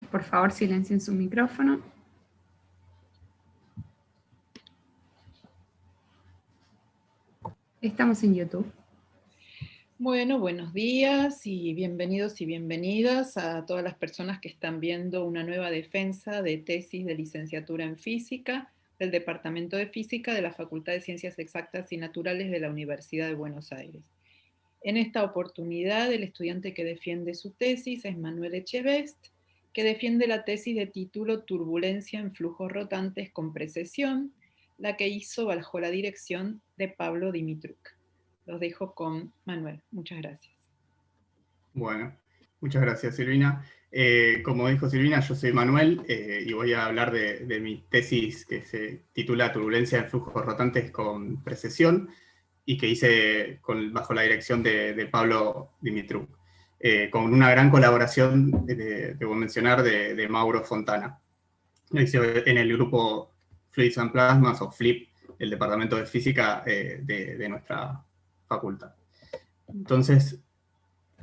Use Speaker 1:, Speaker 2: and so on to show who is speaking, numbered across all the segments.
Speaker 1: por favor silencien su micrófono. Estamos en YouTube.
Speaker 2: Bueno, buenos días y bienvenidos y bienvenidas a todas las personas que están viendo una nueva defensa de tesis de licenciatura en física del Departamento de Física de la Facultad de Ciencias Exactas y Naturales de la Universidad de Buenos Aires. En esta oportunidad, el estudiante que defiende su tesis es Manuel Echevest, que defiende la tesis de título Turbulencia en flujos rotantes con precesión, la que hizo bajo la dirección de Pablo Dimitruk. Los dejo con Manuel. Muchas gracias.
Speaker 3: Bueno, muchas gracias, Silvina. Como dijo Silvina, yo soy Manuel y voy a hablar de mi tesis que se titula Turbulencia en flujos rotantes con precesión y que hice bajo la dirección de Pablo Dimitruk, con una gran colaboración, debo mencionar, de Mauro Fontana. Lo hice en el grupo Fluids and Plasmas, o FLIP, el Departamento de Física de nuestra facultad. Entonces,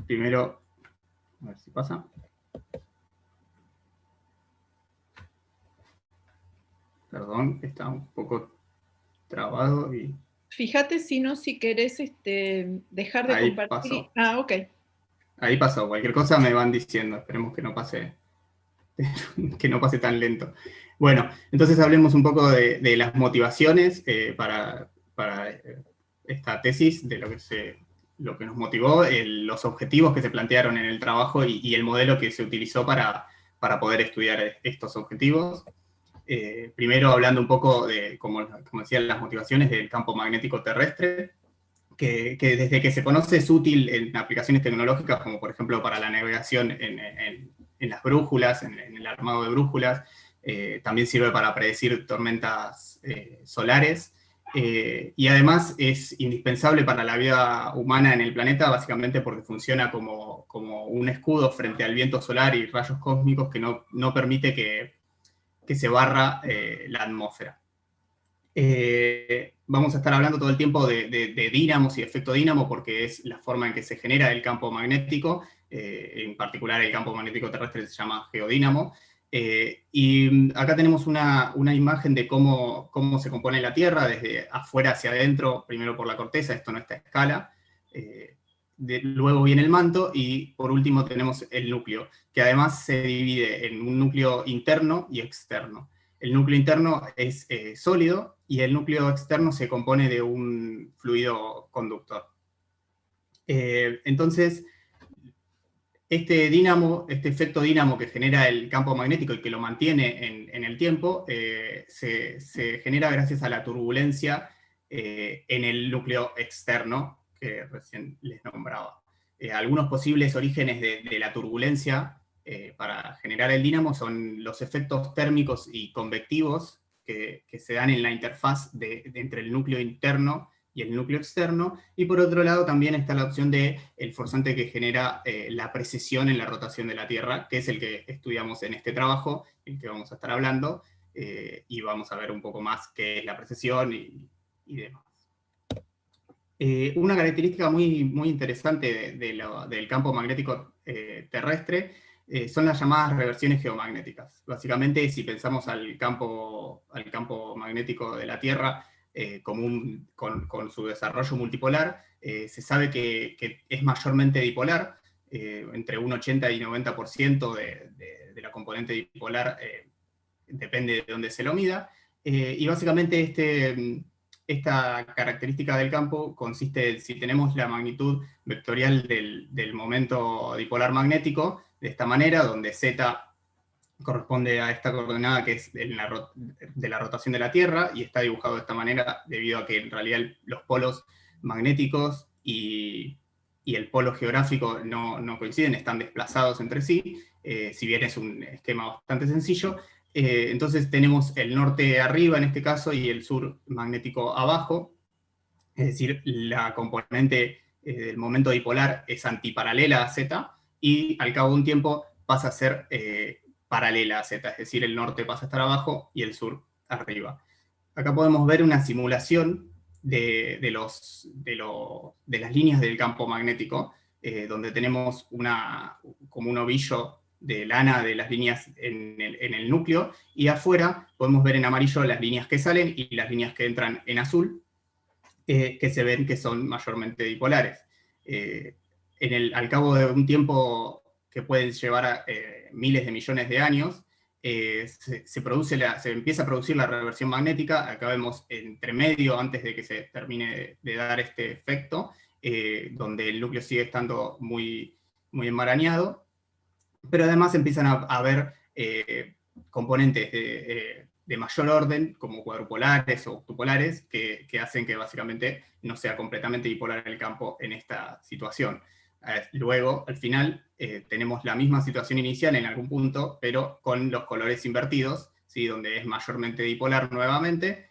Speaker 3: primero, a ver si pasa. Perdón, está un poco trabado y...
Speaker 2: Fíjate si querés dejar de
Speaker 3: ahí
Speaker 2: compartir.
Speaker 3: Pasó.
Speaker 2: Ok.
Speaker 3: Ahí pasó, cualquier cosa me van diciendo, esperemos que no pase, que no pase tan lento. Bueno, entonces hablemos un poco de las motivaciones para esta tesis, de lo que nos motivó, los objetivos que se plantearon en el trabajo y el modelo que se utilizó para poder estudiar estos objetivos. Primero hablando un poco de, como decía, las motivaciones del campo magnético terrestre, que desde que se conoce es útil en aplicaciones tecnológicas, como por ejemplo para la navegación en las brújulas, en el armado de brújulas. También sirve para predecir tormentas solares, y además es indispensable para la vida humana en el planeta, básicamente porque funciona como un escudo frente al viento solar y rayos cósmicos que no permite que se barra la atmósfera. Vamos a estar hablando todo el tiempo de dínamos y efecto dínamo, porque es la forma en que se genera el campo magnético, en particular el campo magnético terrestre se llama geodínamo. Y acá tenemos una imagen de cómo se compone la Tierra, desde afuera hacia adentro, primero por la corteza, esto no está a escala, luego viene el manto, y por último tenemos el núcleo, que además se divide en un núcleo interno y externo. El núcleo interno es sólido, y el núcleo externo se compone de un fluido conductor. Entonces, este efecto dínamo que genera el campo magnético y que lo mantiene en el tiempo, se genera gracias a la turbulencia en el núcleo externo que recién les nombraba. Algunos posibles orígenes de la turbulencia para generar el dínamo son los efectos térmicos y convectivos que se dan en la interfaz entre el núcleo interno y el núcleo externo, y por otro lado también está la opción del forzante que genera la precesión en la rotación de la Tierra, que es el que estudiamos en este trabajo, el que vamos a estar hablando, y vamos a ver un poco más qué es la precesión y demás. Una característica muy, muy interesante del campo magnético terrestre son las llamadas reversiones geomagnéticas. Básicamente, si pensamos al campo magnético de la Tierra, con su desarrollo multipolar, se sabe que es mayormente dipolar, entre un 80 y 90% de la componente dipolar, depende de dónde se lo mida, y básicamente esta característica del campo consiste en, si tenemos la magnitud vectorial del momento dipolar magnético, de esta manera, donde z corresponde a esta coordenada que es de la rotación de la Tierra, y está dibujado de esta manera debido a que en realidad los polos magnéticos y el polo geográfico no coinciden, están desplazados entre sí, si bien es un esquema bastante sencillo. Entonces tenemos el norte arriba en este caso y el sur magnético abajo, es decir, la componente del momento dipolar es antiparalela a Z, y al cabo de un tiempo pasa a ser paralela a Z, es decir, el norte pasa a estar abajo y el sur arriba. Acá podemos ver una simulación de las líneas del campo magnético, donde tenemos como un ovillo lana de las líneas en el núcleo, y afuera podemos ver en amarillo las líneas que salen y las líneas que entran en azul, que se ven que son mayormente dipolares. Al cabo de un tiempo que pueden llevar a miles de millones de años, se empieza a producir la reversión magnética. Acá vemos entre medio, antes de que se termine de dar este efecto, donde el núcleo sigue estando muy, muy enmarañado, pero además empiezan a haber componentes de mayor orden, como cuadrupolares o octupolares, que hacen que básicamente no sea completamente bipolar el campo en esta situación. Luego, al final, tenemos la misma situación inicial en algún punto, pero con los colores invertidos, ¿sí? Donde es mayormente dipolar nuevamente,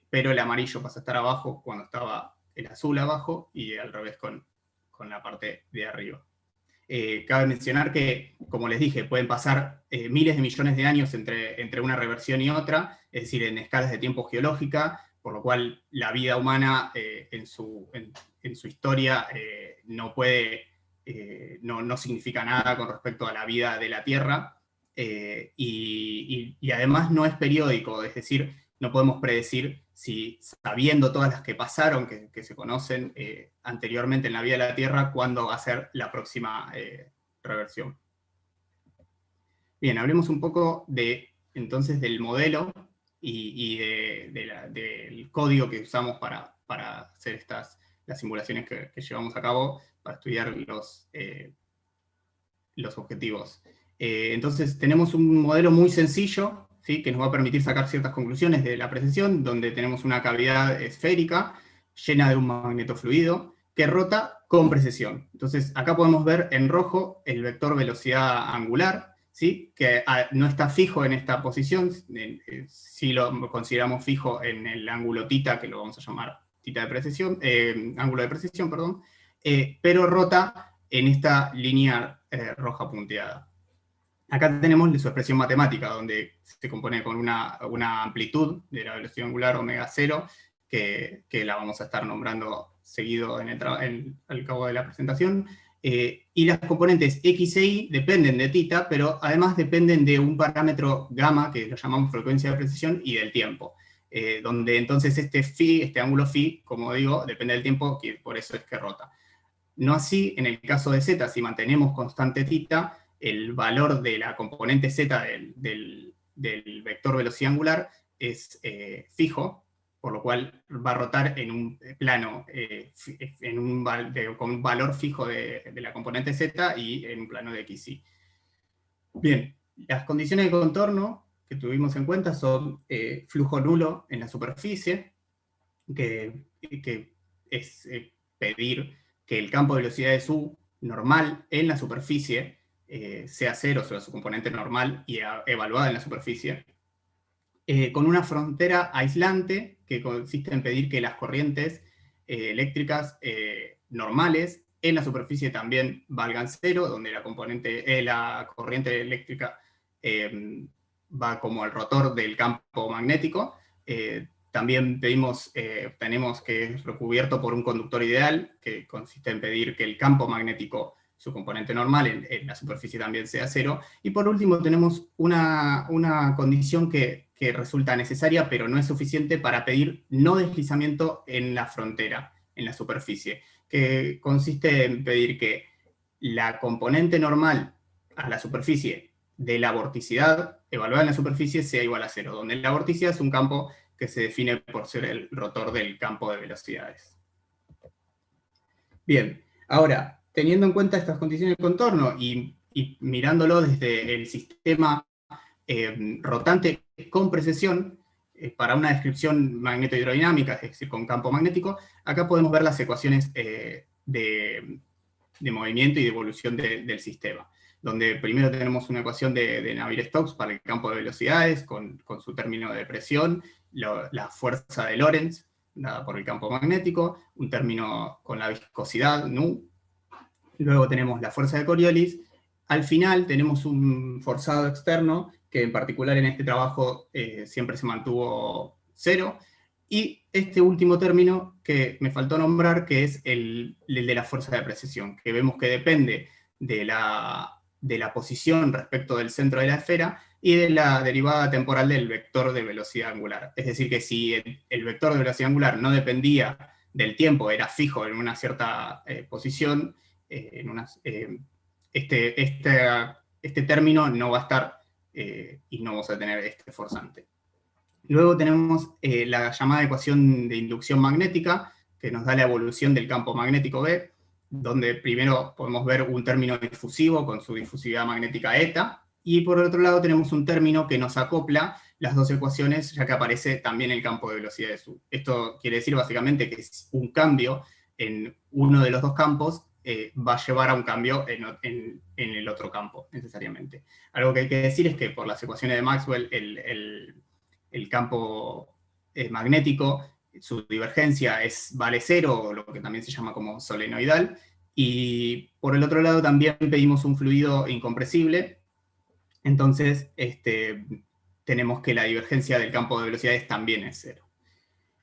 Speaker 3: pero el amarillo pasa a estar abajo cuando estaba el azul abajo, y al revés con la parte de arriba. Cabe mencionar que, como les dije, pueden pasar miles de millones de años entre una reversión y otra, es decir, en escalas de tiempo geológica, por lo cual la vida humana en su historia no significa nada con respecto a la vida de la Tierra, y además no es periódico, es decir, no podemos predecir si, sabiendo todas las que pasaron, que se conocen anteriormente en la vida de la Tierra, cuándo va a ser la próxima reversión. Bien, hablemos un poco entonces del modelo y del código que usamos para hacer las simulaciones que llevamos a cabo para estudiar los objetivos. Entonces tenemos un modelo muy sencillo, ¿sí? Que nos va a permitir sacar ciertas conclusiones de la precesión, donde tenemos una cavidad esférica llena de un magnetofluido que rota con precesión. Entonces acá podemos ver en rojo el vector velocidad angular, ¿sí? Que no está fijo en esta posición, si lo consideramos fijo en el ángulo θ, que lo vamos a llamar θ de precesión, ángulo de precesión, perdón, pero rota en esta línea roja punteada. Acá tenemos su expresión matemática, donde se compone con una amplitud de la velocidad angular omega 0, que la vamos a estar nombrando seguido al cabo de la presentación. Y las componentes X e Y dependen de θ, pero además dependen de un parámetro gamma, que lo llamamos frecuencia de precesión, y del tiempo. Donde entonces este ángulo φ, como digo, depende del tiempo, que por eso es que rota. No así en el caso de z. Si mantenemos constante θ, el valor de la componente z del vector velocidad angular es fijo, por lo cual va a rotar en un plano con un valor fijo de la componente z y en un plano de XY. Bien, las condiciones de contorno que tuvimos en cuenta son flujo nulo en la superficie, que es pedir que el campo de velocidades U normal en la superficie sea cero sobre su componente normal y evaluada en la superficie, con una frontera aislante que consiste en pedir que las corrientes eléctricas normales en la superficie también valgan cero, donde la corriente eléctrica va como al rotor del campo magnético. También tenemos que es recubierto por un conductor ideal, que consiste en pedir que el campo magnético, su componente normal, en la superficie también sea cero. Y por último tenemos una condición que resulta necesaria, pero no es suficiente, para pedir no deslizamiento en la frontera, en la superficie, que consiste en pedir que la componente normal a la superficie de la vorticidad evaluada en la superficie sea igual a cero, donde la vorticidad es un campo que se define por ser el rotor del campo de velocidades. Bien, ahora, teniendo en cuenta estas condiciones de contorno y mirándolo desde el sistema rotante con precesión, para una descripción magnetohidrodinámica, es decir, con campo magnético, acá podemos ver las ecuaciones de movimiento y de evolución del sistema, donde primero tenemos una ecuación de Navier-Stokes para el campo de velocidades, con su término de presión, la fuerza de Lorentz, dada por el campo magnético, un término con la viscosidad, nu. Luego tenemos la fuerza de Coriolis. Al final tenemos un forzado externo, que en particular en este trabajo siempre se mantuvo cero. Y este último término que me faltó nombrar, que es el de la fuerza de precesión, que vemos que depende de la de la posición respecto del centro de la esfera y de la derivada temporal del vector de velocidad angular. Es decir, que si el vector de velocidad angular no dependía del tiempo, era fijo en una cierta posición, este término no va a estar y no vamos a tener este forzante. Luego tenemos la llamada ecuación de inducción magnética, que nos da la evolución del campo magnético B, donde primero podemos ver un término difusivo con su difusividad magnética eta, y por otro lado tenemos un término que nos acopla las dos ecuaciones, ya que aparece también el campo de velocidad de su. Esto quiere decir básicamente que un cambio en uno de los dos campos va a llevar a un cambio en el otro campo, necesariamente. Algo que hay que decir es que por las ecuaciones de Maxwell, el campo magnético, su divergencia vale cero, o lo que también se llama como solenoidal, y por el otro lado también pedimos un fluido incompresible, entonces tenemos que la divergencia del campo de velocidades también es cero.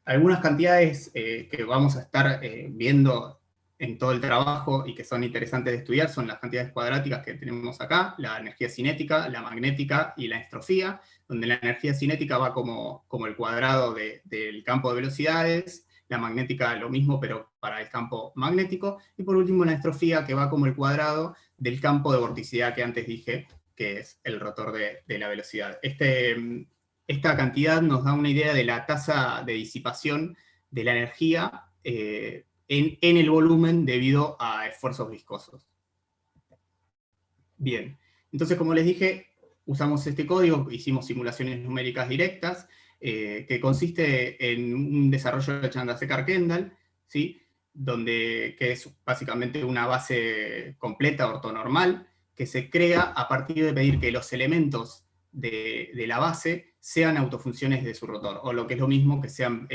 Speaker 3: Algunas cantidades que vamos a estar viendo en todo el trabajo y que son interesantes de estudiar son las cantidades cuadráticas que tenemos acá, la energía cinética, la magnética y la entropía, donde la energía cinética va como el cuadrado del campo de velocidades, la magnética lo mismo pero para el campo magnético, y por último la entropía que va como el cuadrado del campo de vorticidad que antes dije, que es el rotor de la velocidad. Esta cantidad nos da una idea de la tasa de disipación de la energía en el volumen debido a esfuerzos viscosos. Bien, entonces como les dije, usamos este código, hicimos simulaciones numéricas directas, que consiste en un desarrollo de Chandrasekhar-Kendall, ¿sí? Que es básicamente una base completa ortonormal, que se crea a partir de pedir que los elementos de la base sean autofunciones de su rotor, o lo que es lo mismo, que sean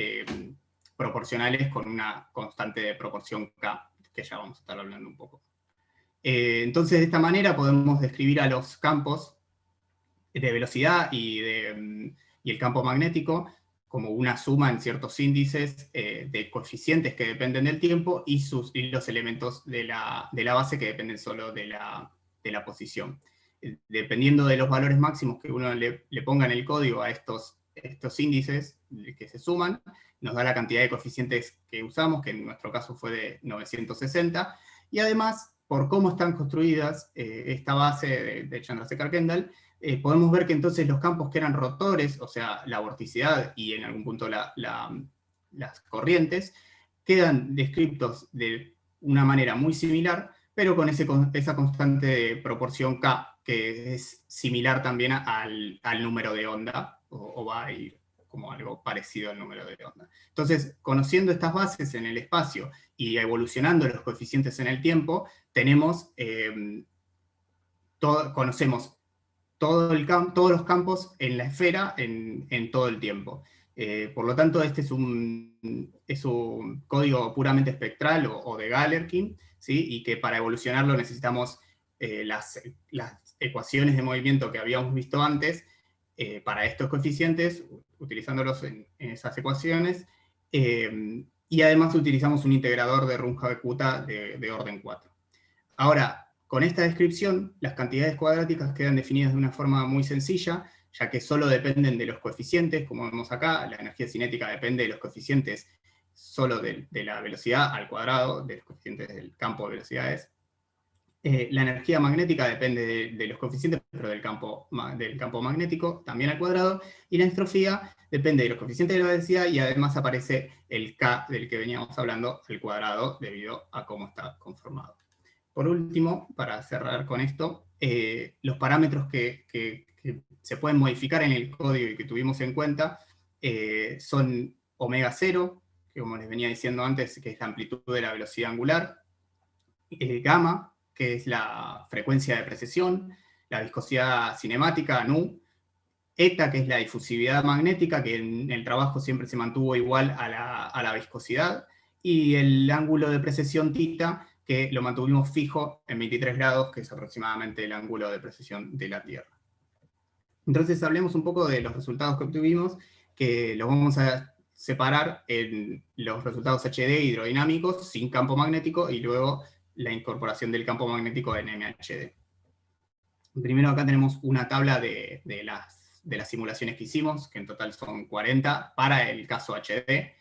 Speaker 3: proporcionales con una constante de proporción K, que ya vamos a estar hablando un poco. Entonces, de esta manera podemos describir a los campos de velocidad y el campo magnético como una suma en ciertos índices de coeficientes que dependen del tiempo y los elementos de la base que dependen solo de la posición. Dependiendo de los valores máximos que uno le ponga en el código a estos índices que se suman, nos da la cantidad de coeficientes que usamos, que en nuestro caso fue de 960, y además, por cómo están construidas esta base de Chandrasekhar-Kendall, podemos ver que entonces los campos que eran rotores, o sea, la vorticidad y en algún punto las corrientes, quedan descritos de una manera muy similar, pero con esa constante de proporción K, que es similar también al número de onda, o va a ir como algo parecido al número de onda. Entonces, conociendo estas bases en el espacio y evolucionando los coeficientes en el tiempo, conocemos todos los campos en la esfera en todo el tiempo. Por lo tanto, este es un código puramente espectral o de Galerkin, ¿sí? Y que para evolucionarlo necesitamos las ecuaciones de movimiento que habíamos visto antes para estos coeficientes, utilizándolos en esas ecuaciones, y además utilizamos un integrador de Runge-Kutta de orden 4. Ahora, con esta descripción, las cantidades cuadráticas quedan definidas de una forma muy sencilla, ya que solo dependen de los coeficientes, como vemos acá, la energía cinética depende de los coeficientes solo de la velocidad al cuadrado, de los coeficientes del campo de velocidades. La energía magnética depende de los coeficientes, pero del campo magnético, también al cuadrado, y la entropía depende de los coeficientes de la velocidad, y además aparece el K del que veníamos hablando al cuadrado, debido a cómo está conformado. Por último, para cerrar con esto, los parámetros que se pueden modificar en el código y que tuvimos en cuenta son omega 0, que como les venía diciendo antes, que es la amplitud de la velocidad angular, gamma, que es la frecuencia de precesión, la viscosidad cinemática, nu, eta, que es la difusividad magnética, que en el trabajo siempre se mantuvo igual a la viscosidad, y el ángulo de precesión θ, que lo mantuvimos fijo en 23 grados, que es aproximadamente el ángulo de precesión de la Tierra. Entonces hablemos un poco de los resultados que obtuvimos, que los vamos a separar en los resultados HD hidrodinámicos sin campo magnético, y luego la incorporación del campo magnético en MHD. Primero acá tenemos una tabla de las simulaciones que hicimos, que en total son 40, para el caso HD,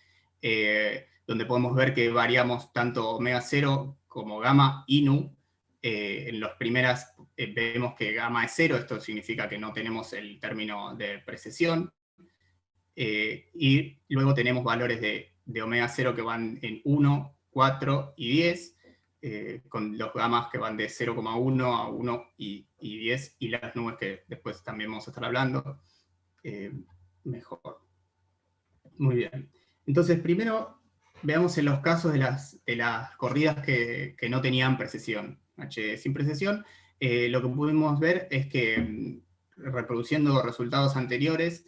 Speaker 3: donde podemos ver que variamos tanto omega 0 como gamma y nu. En las primeras vemos que gamma es 0, esto significa que no tenemos el término de precesión, y luego tenemos valores de omega 0 que van en 1, 4 y 10, con los gamas que van de 0,1 a 1 y 10, y las nubes que después también vamos a estar hablando mejor. Muy bien. Entonces, primero veamos en los casos de las corridas que no tenían precesión, H sin precesión. Lo que pudimos ver es que, reproduciendo resultados anteriores,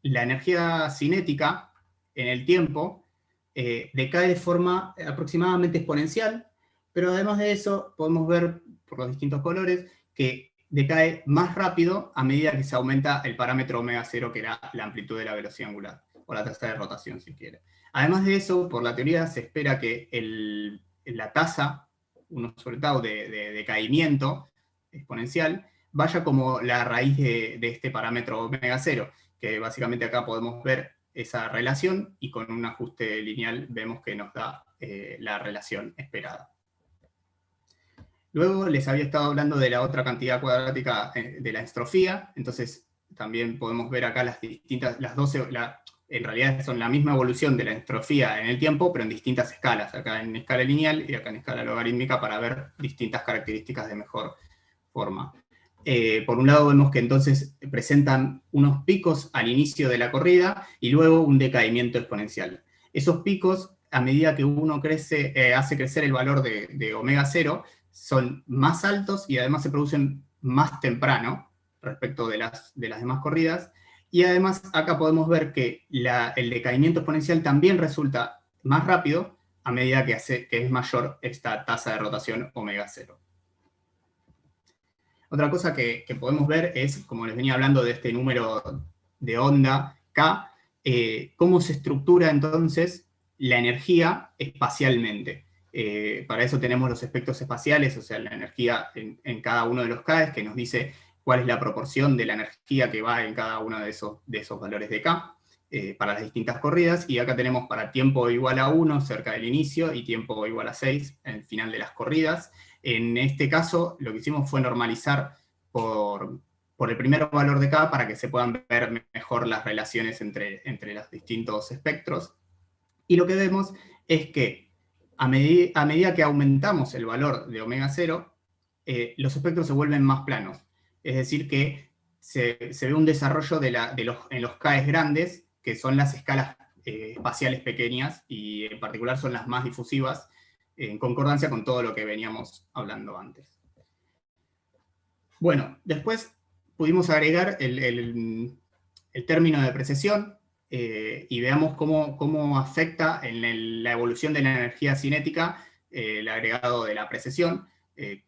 Speaker 3: la energía cinética en el tiempo decae de forma aproximadamente exponencial, pero además de eso podemos ver por los distintos colores que decae más rápido a medida que se aumenta el parámetro omega 0, que era la amplitud de la velocidad angular, o la tasa de rotación si quiere. Además de eso, por la teoría se espera que la tasa, un resultado de decaimiento exponencial, vaya como la raíz de este parámetro omega 0, que básicamente acá podemos ver esa relación, y con un ajuste lineal vemos que nos da la relación esperada. Luego les había estado hablando de la otra cantidad cuadrática de la entropía, entonces también podemos ver acá las distintas, en realidad son la misma evolución de la entropía en el tiempo, pero en distintas escalas, acá en escala lineal y acá en escala logarítmica, para ver distintas características de mejor forma. Por un lado vemos que entonces presentan unos picos al inicio de la corrida y luego un decaimiento exponencial. Esos picos, a medida que uno hace crecer el valor de omega 0, son más altos y además se producen más temprano respecto de las demás corridas. Y además acá podemos ver que el decaimiento exponencial también resulta más rápido a medida que es mayor esta tasa de rotación omega 0. Otra cosa que podemos ver es, como les venía hablando de este número de onda K, cómo se estructura entonces la energía espacialmente. Para eso tenemos los espectros espaciales, o sea, la energía en cada uno de los K, que nos dice cuál es la proporción de la energía que va en cada uno de esos valores de K para las distintas corridas, y acá tenemos para tiempo igual a 1 cerca del inicio y tiempo igual a 6 en el final de las corridas. En este caso, lo que hicimos fue normalizar por el primer valor de K para que se puedan ver mejor las relaciones entre los distintos espectros. Y lo que vemos es que a medida que aumentamos el valor de omega 0, los espectros se vuelven más planos. Es decir, que se ve un desarrollo en los K grandes, que son las escalas espaciales pequeñas, y en particular son las más difusivas, en concordancia con todo lo que veníamos hablando antes. Bueno, después pudimos agregar el término de precesión, y veamos cómo afecta en la evolución de la energía cinética el agregado de la precesión,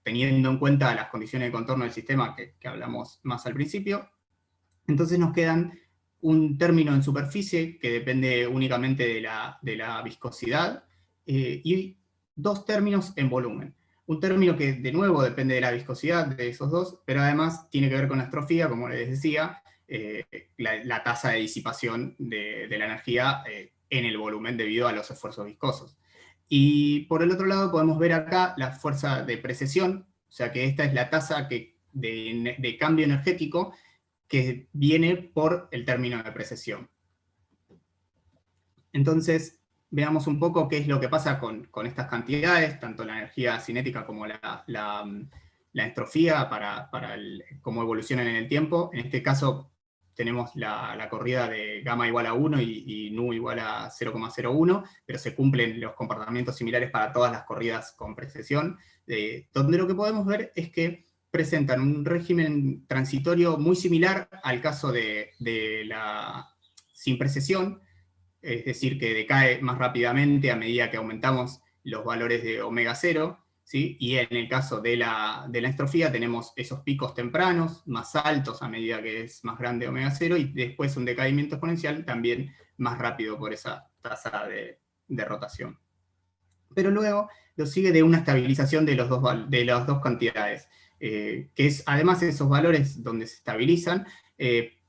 Speaker 3: teniendo en cuenta las condiciones de contorno del sistema que hablamos más al principio. Entonces nos quedan un término en superficie que depende únicamente de la viscosidad, y dos términos en volumen. Un término que de nuevo depende de la viscosidad de esos dos, pero además tiene que ver con la entropía, como les decía, la tasa de disipación de la energía en el volumen debido a los esfuerzos viscosos. Y por el otro lado podemos ver acá la fuerza de precesión, o sea que esta es la tasa de cambio energético que viene por el término de precesión. Entonces, veamos un poco qué es lo que pasa con estas cantidades, tanto la energía cinética como la entropía, cómo evolucionan en el tiempo. En este caso tenemos la corrida de gamma igual a 1 y nu igual a 0,01, pero se cumplen los comportamientos similares para todas las corridas con precesión, donde lo que podemos ver es que presentan un régimen transitorio muy similar al caso de la sin precesión, es decir, que decae más rápidamente a medida que aumentamos los valores de omega 0, ¿sí? Y en el caso de la entropía tenemos esos picos tempranos, más altos a medida que es más grande omega 0, y después un decaimiento exponencial también más rápido por esa tasa de rotación. Pero luego lo sigue de una estabilización de las dos cantidades. además esos valores donde se estabilizan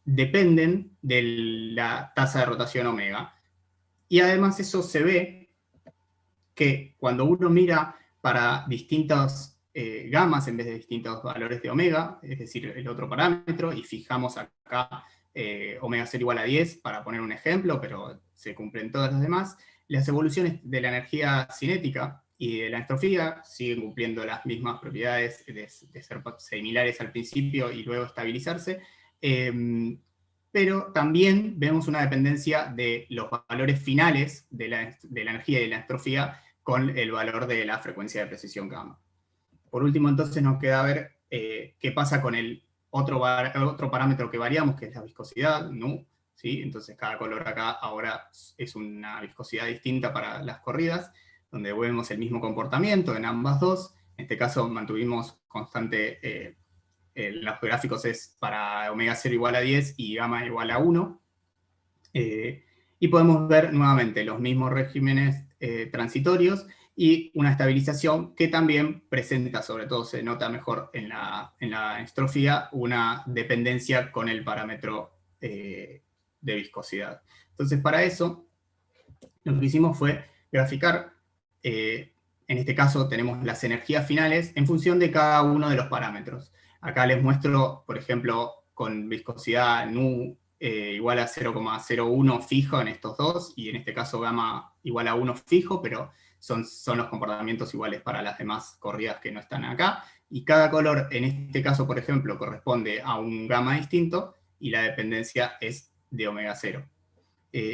Speaker 3: dependen de la tasa de rotación omega. Y además eso se ve que cuando uno mira para distintas gamas en vez de distintos valores de omega, es decir, el otro parámetro, y fijamos acá omega 0 igual a 10, para poner un ejemplo, pero se cumplen todas las demás, las evoluciones de la energía cinética y de la entropía siguen cumpliendo las mismas propiedades de ser similares al principio y luego estabilizarse, pero también vemos una dependencia de los valores finales de la energía y de la entropía con el valor de la frecuencia de precisión gamma. Por último, entonces nos queda ver qué pasa con el otro parámetro que variamos, que es la viscosidad, nu, ¿sí? Entonces cada color acá ahora es una viscosidad distinta para las corridas, donde vemos el mismo comportamiento en ambas dos. En este caso mantuvimos constante, los gráficos es para omega 0 igual a 10 y gamma igual a 1. Y podemos ver nuevamente los mismos regímenes transitorios y una estabilización que también presenta, sobre todo se nota mejor en la estrofía, una dependencia con el parámetro de viscosidad. Entonces para eso lo que hicimos fue graficar, en este caso tenemos las energías finales en función de cada uno de los parámetros. Acá les muestro, por ejemplo, con viscosidad nu igual a 0,01 fijo en estos dos, y en este caso gamma igual a 1 fijo, pero son los comportamientos iguales para las demás corridas que no están acá, y cada color, en este caso, por ejemplo, corresponde a un gamma distinto, y la dependencia es de omega 0.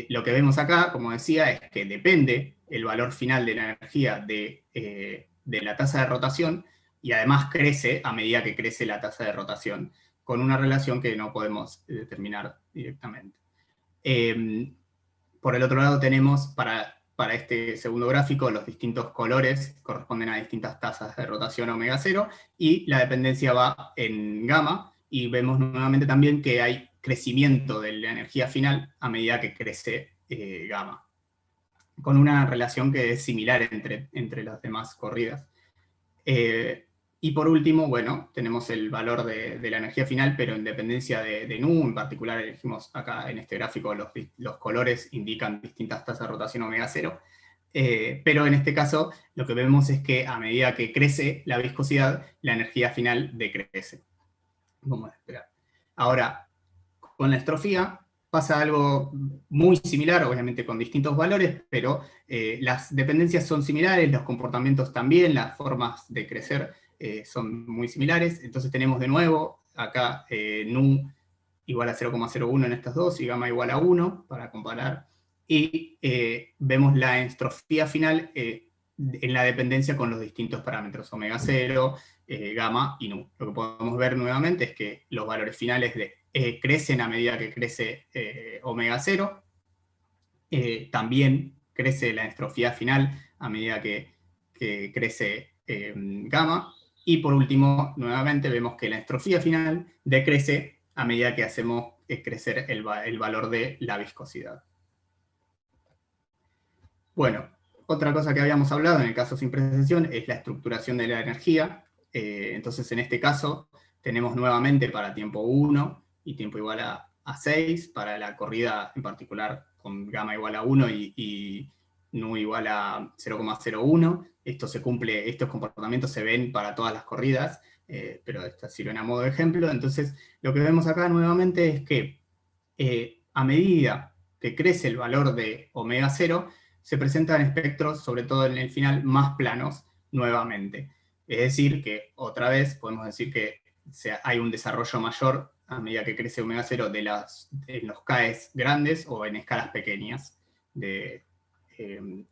Speaker 3: Lo que vemos acá, como decía, es que depende el valor final de la energía de la tasa de rotación, y además crece a medida que crece la tasa de rotación, con una relación que no podemos determinar directamente. Por el otro lado tenemos, para este segundo gráfico, los distintos colores corresponden a distintas tasas de rotación omega 0, y la dependencia va en gamma, y vemos nuevamente también que hay crecimiento de la energía final a medida que crece gamma, con una relación que es similar entre las demás corridas. Y por último, bueno, tenemos el valor de la energía final, pero en dependencia de nu. En particular elegimos acá en este gráfico los colores indican distintas tasas de rotación omega 0. Pero en este caso lo que vemos es que a medida que crece la viscosidad, la energía final decrece. Vamos a esperar. Ahora, con la estrofía pasa algo muy similar, obviamente con distintos valores, pero las dependencias son similares, los comportamientos también, las formas de crecer son muy similares. Entonces tenemos de nuevo acá nu igual a 0,01 en estas dos y gamma igual a 1 para comparar. Y vemos la estrofía final en la dependencia con los distintos parámetros, omega 0, gamma y nu. Lo que podemos ver nuevamente es que los valores finales crecen a medida que crece omega 0. También crece la estrofía final a medida que crece gamma. Y por último, nuevamente vemos que la estrofía final decrece a medida que hacemos crecer el valor de la viscosidad. Bueno, otra cosa que habíamos hablado en el caso sin precesión es la estructuración de la energía. Entonces en este caso tenemos nuevamente para tiempo 1 y tiempo igual a 6, para la corrida en particular con gamma igual a 1 y nu igual a 0,01. Esto se cumple, estos comportamientos se ven para todas las corridas, pero estas sirven a modo de ejemplo. Entonces lo que vemos acá nuevamente es que a medida que crece el valor de omega 0, se presentan espectros, sobre todo en el final, más planos nuevamente. Es decir, que otra vez podemos decir que hay un desarrollo mayor a medida que crece omega 0 en los CAEs grandes o en escalas pequeñas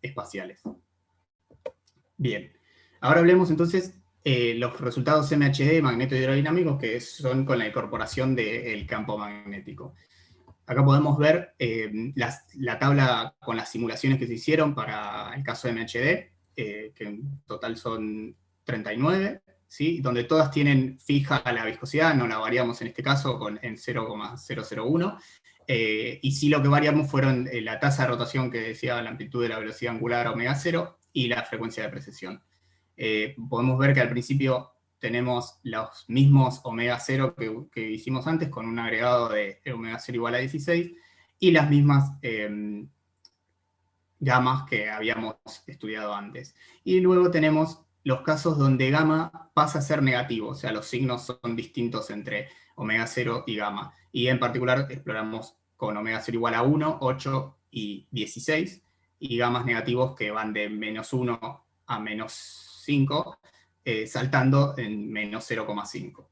Speaker 3: espaciales. Bien, ahora hablemos entonces los resultados MHD magnetohidrodinámicos, que son con la incorporación del campo magnético. Acá podemos ver la tabla con las simulaciones que se hicieron para el caso de MHD, que en total son 39, ¿sí? Donde todas tienen fija la viscosidad, no la variamos en este caso en 0,001, y sí lo que variamos fueron la tasa de rotación que decía, la amplitud de la velocidad angular omega 0 y la frecuencia de precesión. Podemos ver que al principio tenemos los mismos omega 0 que hicimos antes, con un agregado de omega 0 igual a 16, y las mismas gamas que habíamos estudiado antes. Y luego tenemos los casos donde gamma pasa a ser negativo, o sea, los signos son distintos entre omega 0 y gamma. Y en particular exploramos con omega 0 igual a 1, 8 y 16, y gamas negativos que van de menos 1 a menos 5, saltando en menos 0,5.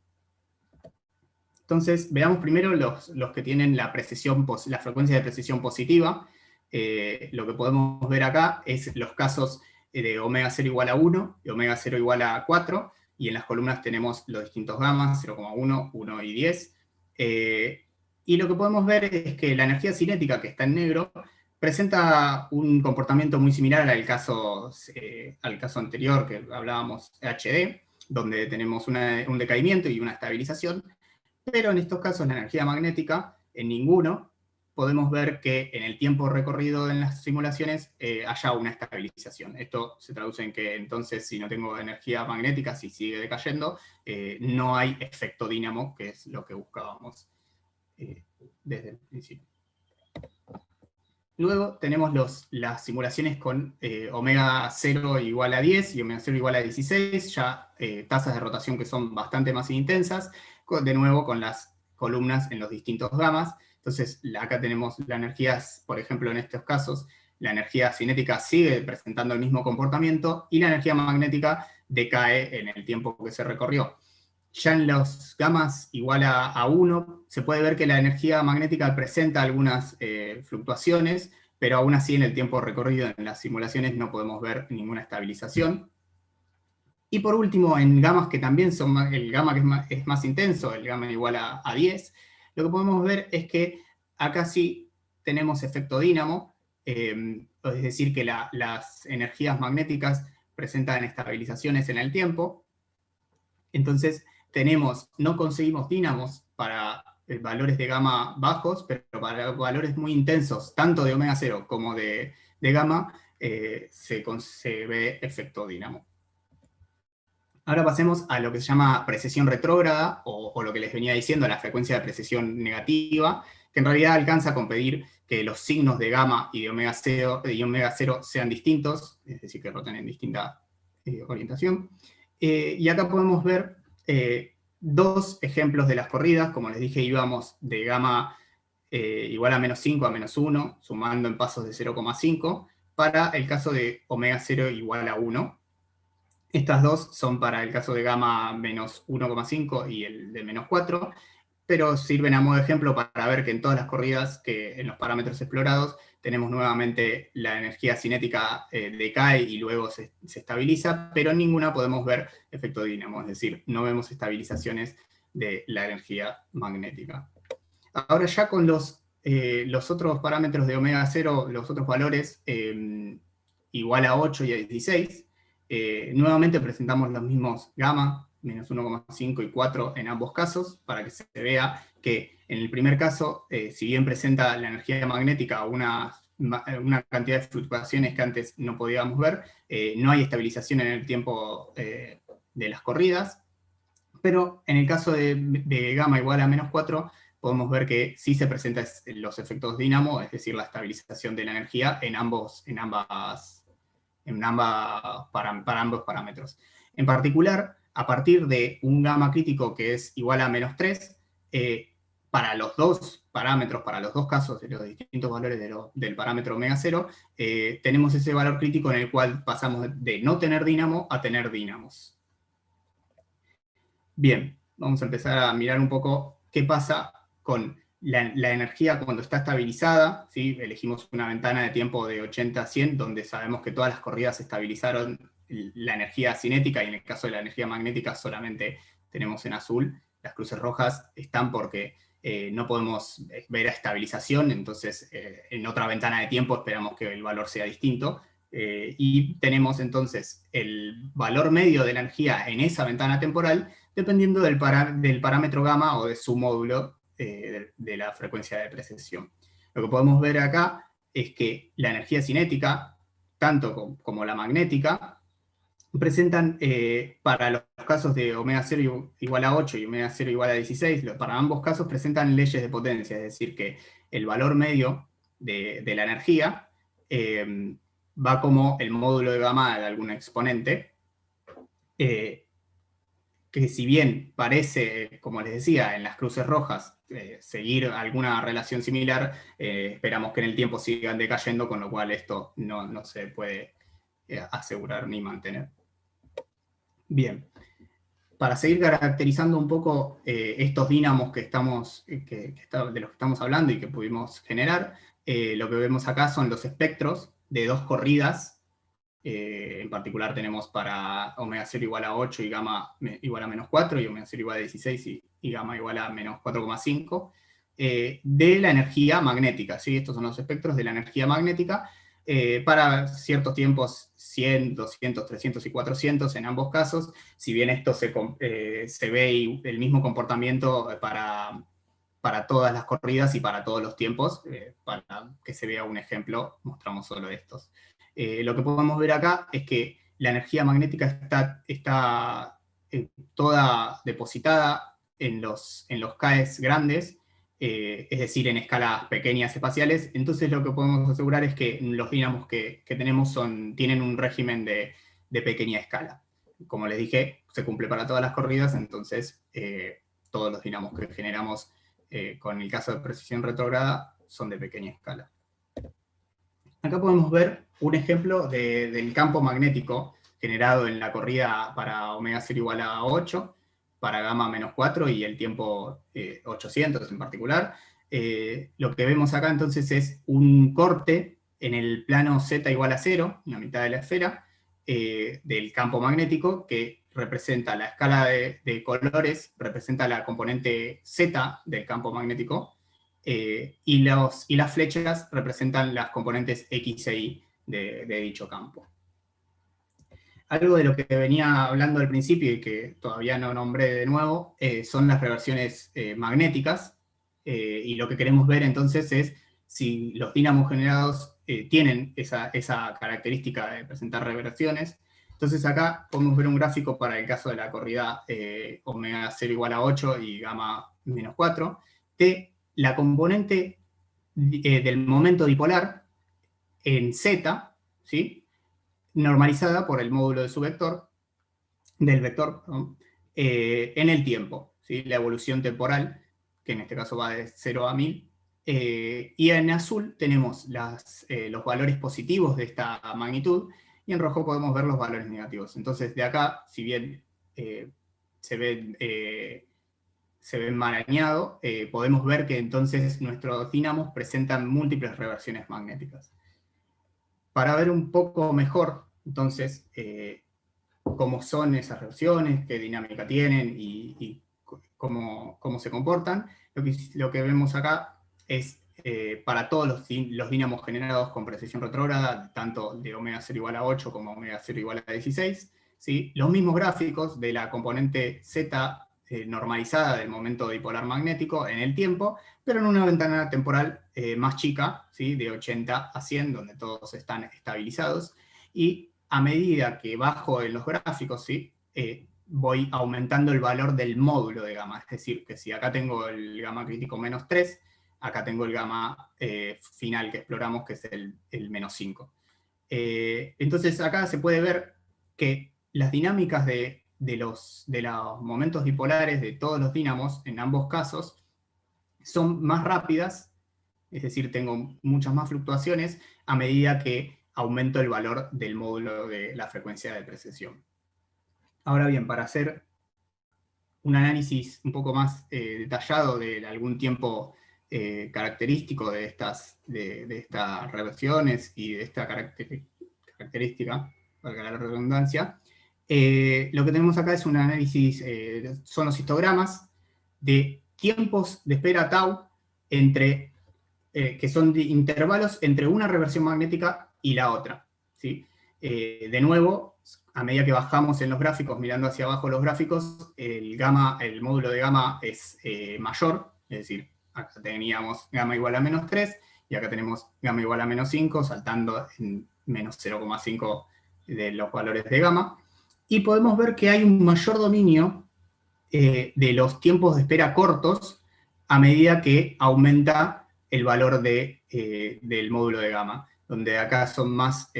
Speaker 3: Entonces, veamos primero los que tienen la frecuencia de precesión positiva. Lo que podemos ver acá es los casos de omega 0 igual a 1 y omega 0 igual a 4, y en las columnas tenemos los distintos gamas, 0,1, 1 y 10. Y lo que podemos ver es que la energía cinética, que está en negro, presenta un comportamiento muy similar al caso anterior que hablábamos, HD, donde tenemos un decaimiento y una estabilización, pero en estos casos la energía magnética, en ninguno podemos ver que en el tiempo recorrido en las simulaciones haya una estabilización. Esto se traduce en que entonces, si no tengo energía magnética, si sigue decayendo, no hay efecto dínamo, que es lo que buscábamos desde el principio. Luego tenemos las simulaciones con omega 0 igual a 10 y omega 0 igual a 16, ya tasas de rotación que son bastante más intensas, de nuevo con las columnas en los distintos gamas. Entonces acá tenemos la energía, por ejemplo en estos casos, la energía cinética sigue presentando el mismo comportamiento y la energía magnética decae en el tiempo que se recorrió. Ya en los gamas igual a 1, se puede ver que la energía magnética presenta algunas fluctuaciones, pero aún así en el tiempo recorrido en las simulaciones no podemos ver ninguna estabilización. Y por último, en gamas que también son el gamma que es más intenso, el gamma igual a 10, lo que podemos ver es que acá sí tenemos efecto dínamo, es decir, que las energías magnéticas presentan estabilizaciones en el tiempo. Entonces, no conseguimos dínamos para valores de gamma bajos, pero para valores muy intensos, tanto de omega 0 como de gamma, se ve efecto dínamo. Ahora pasemos a lo que se llama precesión retrógrada, o lo que les venía diciendo, la frecuencia de precesión negativa, que en realidad alcanza a pedir que los signos de gamma y de omega 0 sean distintos, es decir, que roten en distinta orientación. Y acá podemos ver dos ejemplos de las corridas. Como les dije, íbamos de gamma igual a menos 5 a menos 1, sumando en pasos de 0,5, para el caso de omega 0 igual a 1. Estas dos son para el caso de gamma menos 1,5 y el de menos 4, pero sirven a modo de ejemplo para ver que en todas las corridas, que en los parámetros explorados, tenemos nuevamente la energía cinética decae y luego se estabiliza, pero en ninguna podemos ver efecto dínamo, es decir, no vemos estabilizaciones de la energía magnética. Ahora ya con los otros parámetros de omega 0, los otros valores igual a 8 y a 16, nuevamente presentamos los mismos gamma, menos 1,5 y 4 en ambos casos, para que se vea que en el primer caso, si bien presenta la energía magnética una cantidad de fluctuaciones que antes no podíamos ver, no hay estabilización en el tiempo de las corridas, pero en el caso de gamma igual a menos 4, podemos ver que sí se presentan los efectos dínamo, es decir, la estabilización de la energía para ambos parámetros. En particular, a partir de un gamma crítico que es igual a menos 3, para los dos parámetros, para los dos casos de los distintos valores del parámetro omega 0, tenemos ese valor crítico en el cual pasamos de no tener dínamo a tener dínamos. Bien, vamos a empezar a mirar un poco qué pasa con la energía cuando está estabilizada, ¿sí? Elegimos una ventana de tiempo de 80 a 100, donde sabemos que todas las corridas estabilizaron la energía cinética, y en el caso de la energía magnética solamente tenemos en azul. Las cruces rojas están porque no podemos ver estabilización, entonces en otra ventana de tiempo esperamos que el valor sea distinto. Y tenemos entonces el valor medio de la energía en esa ventana temporal, dependiendo del parámetro gamma o de su módulo de la frecuencia de precesión. Lo que podemos ver acá es que la energía cinética, tanto como la magnética, presentan, para los casos de omega 0 igual a 8 y omega 0 igual a 16, para ambos casos presentan leyes de potencia, es decir, que el valor medio de la energía va como el módulo de gamma de algún exponente, que si bien parece, como les decía, en las cruces rojas, seguir alguna relación similar, esperamos que en el tiempo sigan decayendo, con lo cual esto no se puede asegurar ni mantener. Bien, para seguir caracterizando un poco estos dínamos de los que estamos hablando y que pudimos generar, lo que vemos acá son los espectros de dos corridas. En particular tenemos para omega 0 igual a 8 y gamma igual a menos 4, y omega 0 igual a 16 y gamma igual a menos 4,5, de la energía magnética, ¿sí? Estos son los espectros de la energía magnética, para ciertos tiempos 100, 200, 300 y 400 en ambos casos, si bien esto se ve el mismo comportamiento para todas las corridas y para todos los tiempos. Para que se vea un ejemplo, mostramos solo estos. Lo que podemos ver acá es que la energía magnética está toda depositada en los CAES grandes, es decir, en escalas pequeñas espaciales. Entonces lo que podemos asegurar es que los dínamos que tenemos tienen un régimen de pequeña escala. Como les dije, se cumple para todas las corridas, entonces todos los dínamos que generamos con el caso de precisión retrógrada son de pequeña escala. Acá podemos ver un ejemplo del campo magnético generado en la corrida para omega 0 igual a 8, para gamma menos 4 y el tiempo 800 en particular. Lo que vemos acá entonces es un corte en el plano z igual a 0, en la mitad de la esfera, del campo magnético, que representa la escala de colores, representa la componente z del campo magnético, y las flechas representan las componentes X e Y de dicho campo. Algo de lo que venía hablando al principio y que todavía no nombré de nuevo, son las reversiones magnéticas, y lo que queremos ver entonces es si los dínamos generados tienen esa característica de presentar reversiones. Entonces acá podemos ver un gráfico para el caso de la corrida omega 0 igual a 8 y gamma menos 4, de la componente del momento dipolar en Z, ¿sí?, normalizada por el módulo de su vector, del vector, en el tiempo, ¿sí?, la evolución temporal, que en este caso va de 0 a 1000, y en azul tenemos los valores positivos de esta magnitud, y en rojo podemos ver los valores negativos. Entonces de acá, si bien se ve enmarañado, podemos ver que entonces nuestros dínamos presentan múltiples reversiones magnéticas. Para ver un poco mejor, entonces, cómo son esas reversiones, qué dinámica tienen y cómo se comportan, lo que vemos acá es para todos los dínamos generados con precisión retrógrada, tanto de omega 0 igual a 8 como omega 0 igual a 16, ¿sí?, los mismos gráficos de la componente Z normalizada del momento dipolar magnético en el tiempo, pero en una ventana temporal más chica, ¿sí?, de 80 a 100, donde todos están estabilizados, y a medida que bajo en los gráficos, ¿sí?, voy aumentando el valor del módulo de gamma, es decir, que si acá tengo el gamma crítico menos 3, acá tengo el gamma final que exploramos, que es el menos 5. Entonces acá se puede ver que las dinámicas de los momentos dipolares de todos los dínamos, en ambos casos, son más rápidas, es decir, tengo muchas más fluctuaciones a medida que aumento el valor del módulo de la frecuencia de precesión. Ahora bien, para hacer un análisis un poco más detallado de algún tiempo característico de estas reversiones y de esta característica, valga la redundancia, lo que tenemos acá es un análisis, son los histogramas de tiempos de espera tau que son de intervalos entre una reversión magnética y la otra, ¿sí? De nuevo, a medida que bajamos en los gráficos, mirando hacia abajo los gráficos, el módulo de gamma es mayor, es decir, acá teníamos gamma igual a menos 3, y acá tenemos gamma igual a menos 5, saltando en menos 0,5 de los valores de gamma. y podemos ver que hay un mayor dominio de los tiempos de espera cortos a medida que aumenta el valor del módulo de gamma, donde acá son más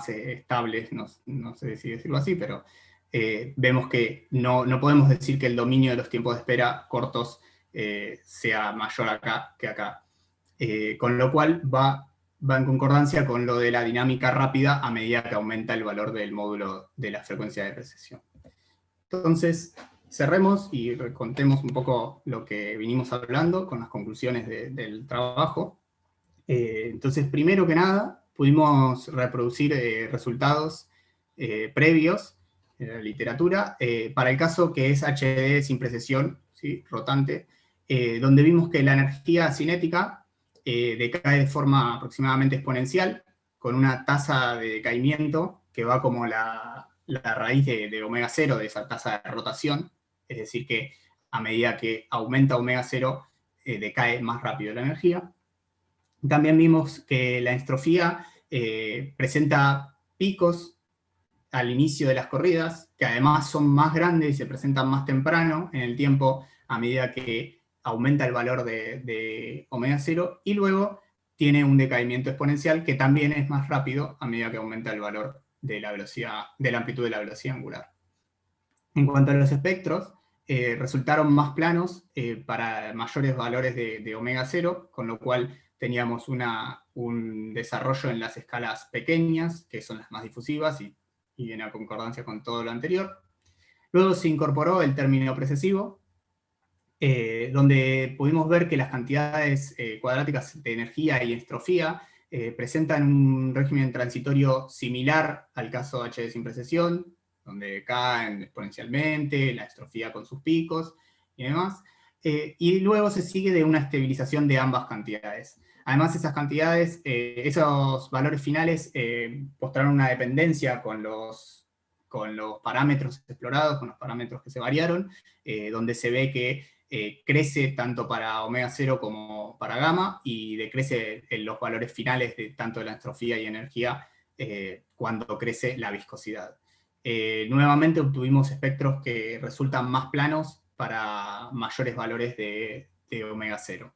Speaker 3: estables, no sé si decirlo así, pero vemos que no podemos decir que el dominio de los tiempos de espera cortos sea mayor acá que acá. Con lo cual va en concordancia con lo de la dinámica rápida a medida que aumenta el valor del módulo de la frecuencia de precesión. Entonces, cerremos y contemos un poco lo que vinimos hablando con las conclusiones del trabajo. Entonces, primero que nada, pudimos reproducir resultados previos en la literatura para el caso que es HD sin precesión, ¿sí? Rotante, donde vimos que la energía cinética decae de forma aproximadamente exponencial, con una tasa de decaimiento que va como la raíz de omega 0 de esa tasa de rotación, es decir que a medida que aumenta omega 0 decae más rápido la energía. También vimos que la entropía presenta picos al inicio de las corridas, que además son más grandes y se presentan más temprano en el tiempo a medida que aumenta el valor de omega 0, y luego tiene un decaimiento exponencial que también es más rápido a medida que aumenta el valor de la velocidad, de la amplitud de la velocidad angular. En cuanto a los espectros, resultaron más planos para mayores valores de omega 0, con lo cual teníamos un desarrollo en las escalas pequeñas, que son las más difusivas y viene a concordancia con todo lo anterior. Luego se incorporó el término precesivo, donde pudimos ver que las cantidades cuadráticas de energía y entropía presentan un régimen transitorio similar al caso HD sin precesión, donde caen exponencialmente, la entropía con sus picos y demás, y luego se sigue de una estabilización de ambas cantidades. Además, esas cantidades, esos valores finales mostraron una dependencia con los parámetros explorados, con los parámetros que se variaron, donde se ve que crece tanto para omega 0 como para gamma, y decrece en los valores finales de tanto de la entropía y energía cuando crece la viscosidad. Nuevamente obtuvimos espectros que resultan más planos para mayores valores de omega 0.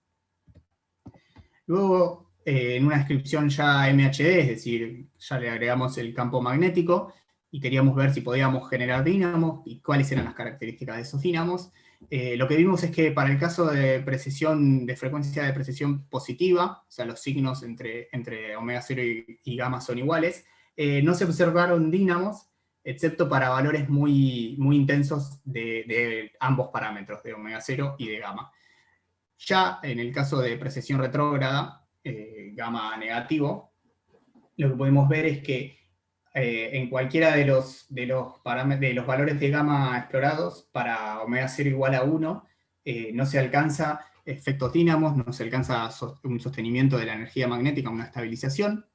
Speaker 3: Luego, en una descripción ya MHD, es decir, ya le agregamos el campo magnético, y queríamos ver si podíamos generar dínamos y cuáles eran las características de esos dínamos. Lo que vimos es que para el caso de precesión, de frecuencia de precesión positiva, o sea, los signos entre omega 0 y gamma son iguales, no se observaron dínamos, excepto para valores muy intensos de ambos parámetros, de omega 0 y de gamma. Ya en el caso de precesión retrógrada, gamma negativo, lo que podemos ver es que en cualquiera de los valores de gamma explorados, para omega 0 igual a 1, no se alcanza efectos dínamos, no se alcanza un sostenimiento de la energía magnética, una estabilización.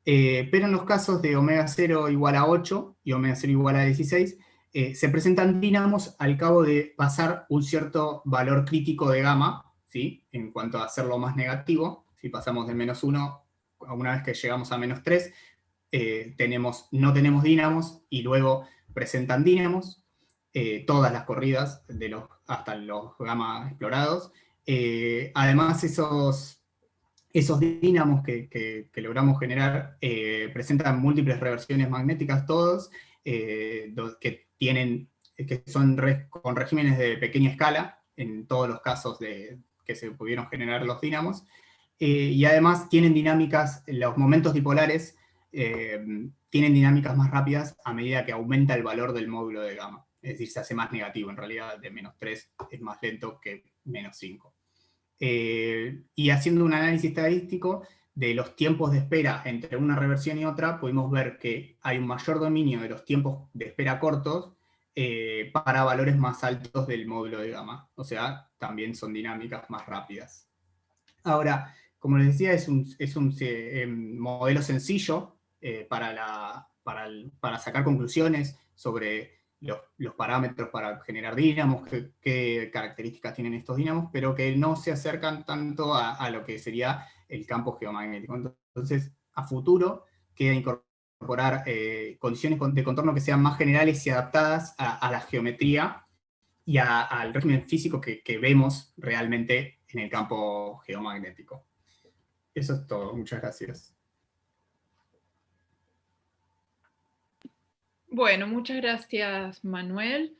Speaker 3: Pero en los casos de omega 0 igual a 8 y omega 0 igual a 16, se presentan dínamos al cabo de pasar un cierto valor crítico de gamma, ¿sí? En cuanto a hacerlo más negativo. Si pasamos de menos 1, una vez que llegamos a menos 3, no tenemos dínamos, y luego presentan dínamos todas las corridas hasta los gamma explorados. Además, esos dínamos que logramos generar presentan múltiples reversiones magnéticas todos, que son con regímenes de pequeña escala, en todos los casos que se pudieron generar los dínamos, y además tienen dinámicas, los momentos dipolares tienen dinámicas más rápidas a medida que aumenta el valor del módulo de gamma, es decir, se hace más negativo, en realidad de menos 3 es más lento que menos 5. Y haciendo un análisis estadístico de los tiempos de espera entre una reversión y otra, pudimos ver que hay un mayor dominio de los tiempos de espera cortos para valores más altos del módulo de gamma. O sea, también son dinámicas más rápidas. Ahora, como les decía, es un modelo sencillo para sacar conclusiones sobre los parámetros para generar dínamos, qué características tienen estos dínamos, pero que no se acercan tanto a lo que sería el campo geomagnético. Entonces, a futuro queda incorporado incorporar condiciones de contorno que sean más generales y adaptadas a la geometría y al régimen físico que vemos realmente en el campo geomagnético. Eso es todo, muchas gracias.
Speaker 2: Bueno, muchas gracias, Manuel.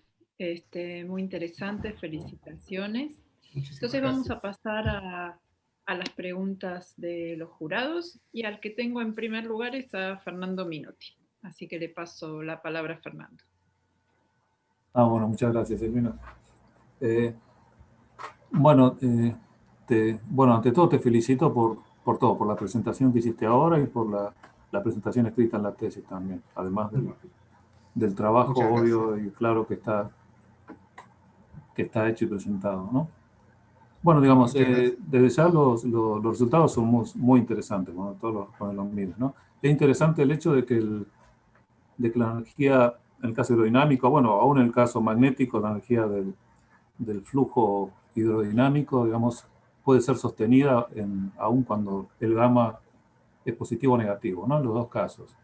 Speaker 2: Muy interesante, felicitaciones. Entonces vamos a pasar a las preguntas de los jurados, y al que tengo en primer lugar es a Fernando Minotti. Así que le paso la palabra a Fernando.
Speaker 4: Bueno, muchas gracias, Silvina. Bueno, ante todo te felicito por todo, por la presentación que hiciste ahora y por la presentación escrita en la tesis también, además del trabajo obvio y claro que está hecho y presentado, ¿no? Bueno, digamos, desde ya los resultados son muy interesantes cuando todos los miras, ¿no? Es interesante el hecho de que la energía, en el caso hidrodinámico, bueno, aún en el caso magnético, la energía del flujo hidrodinámico, digamos, puede ser sostenida aún cuando el gamma es positivo o negativo, ¿no? En los dos casos.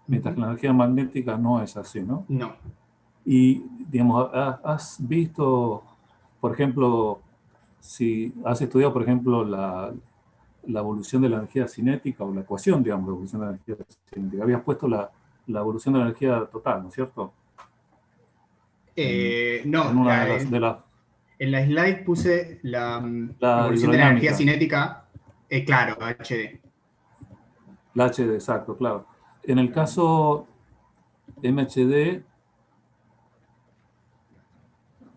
Speaker 4: Mientras que la energía magnética no es así, ¿no?
Speaker 3: No.
Speaker 4: Y, digamos, has visto, por ejemplo, si has estudiado, por ejemplo, la evolución de la energía cinética o la ecuación, digamos, de la evolución de la energía cinética. Habías puesto la evolución de la energía total, ¿no es cierto?
Speaker 3: No,
Speaker 4: en una de las
Speaker 3: en la slide puse la evolución de la energía cinética, claro, HD.
Speaker 4: La HD, exacto, claro. En el caso MHD,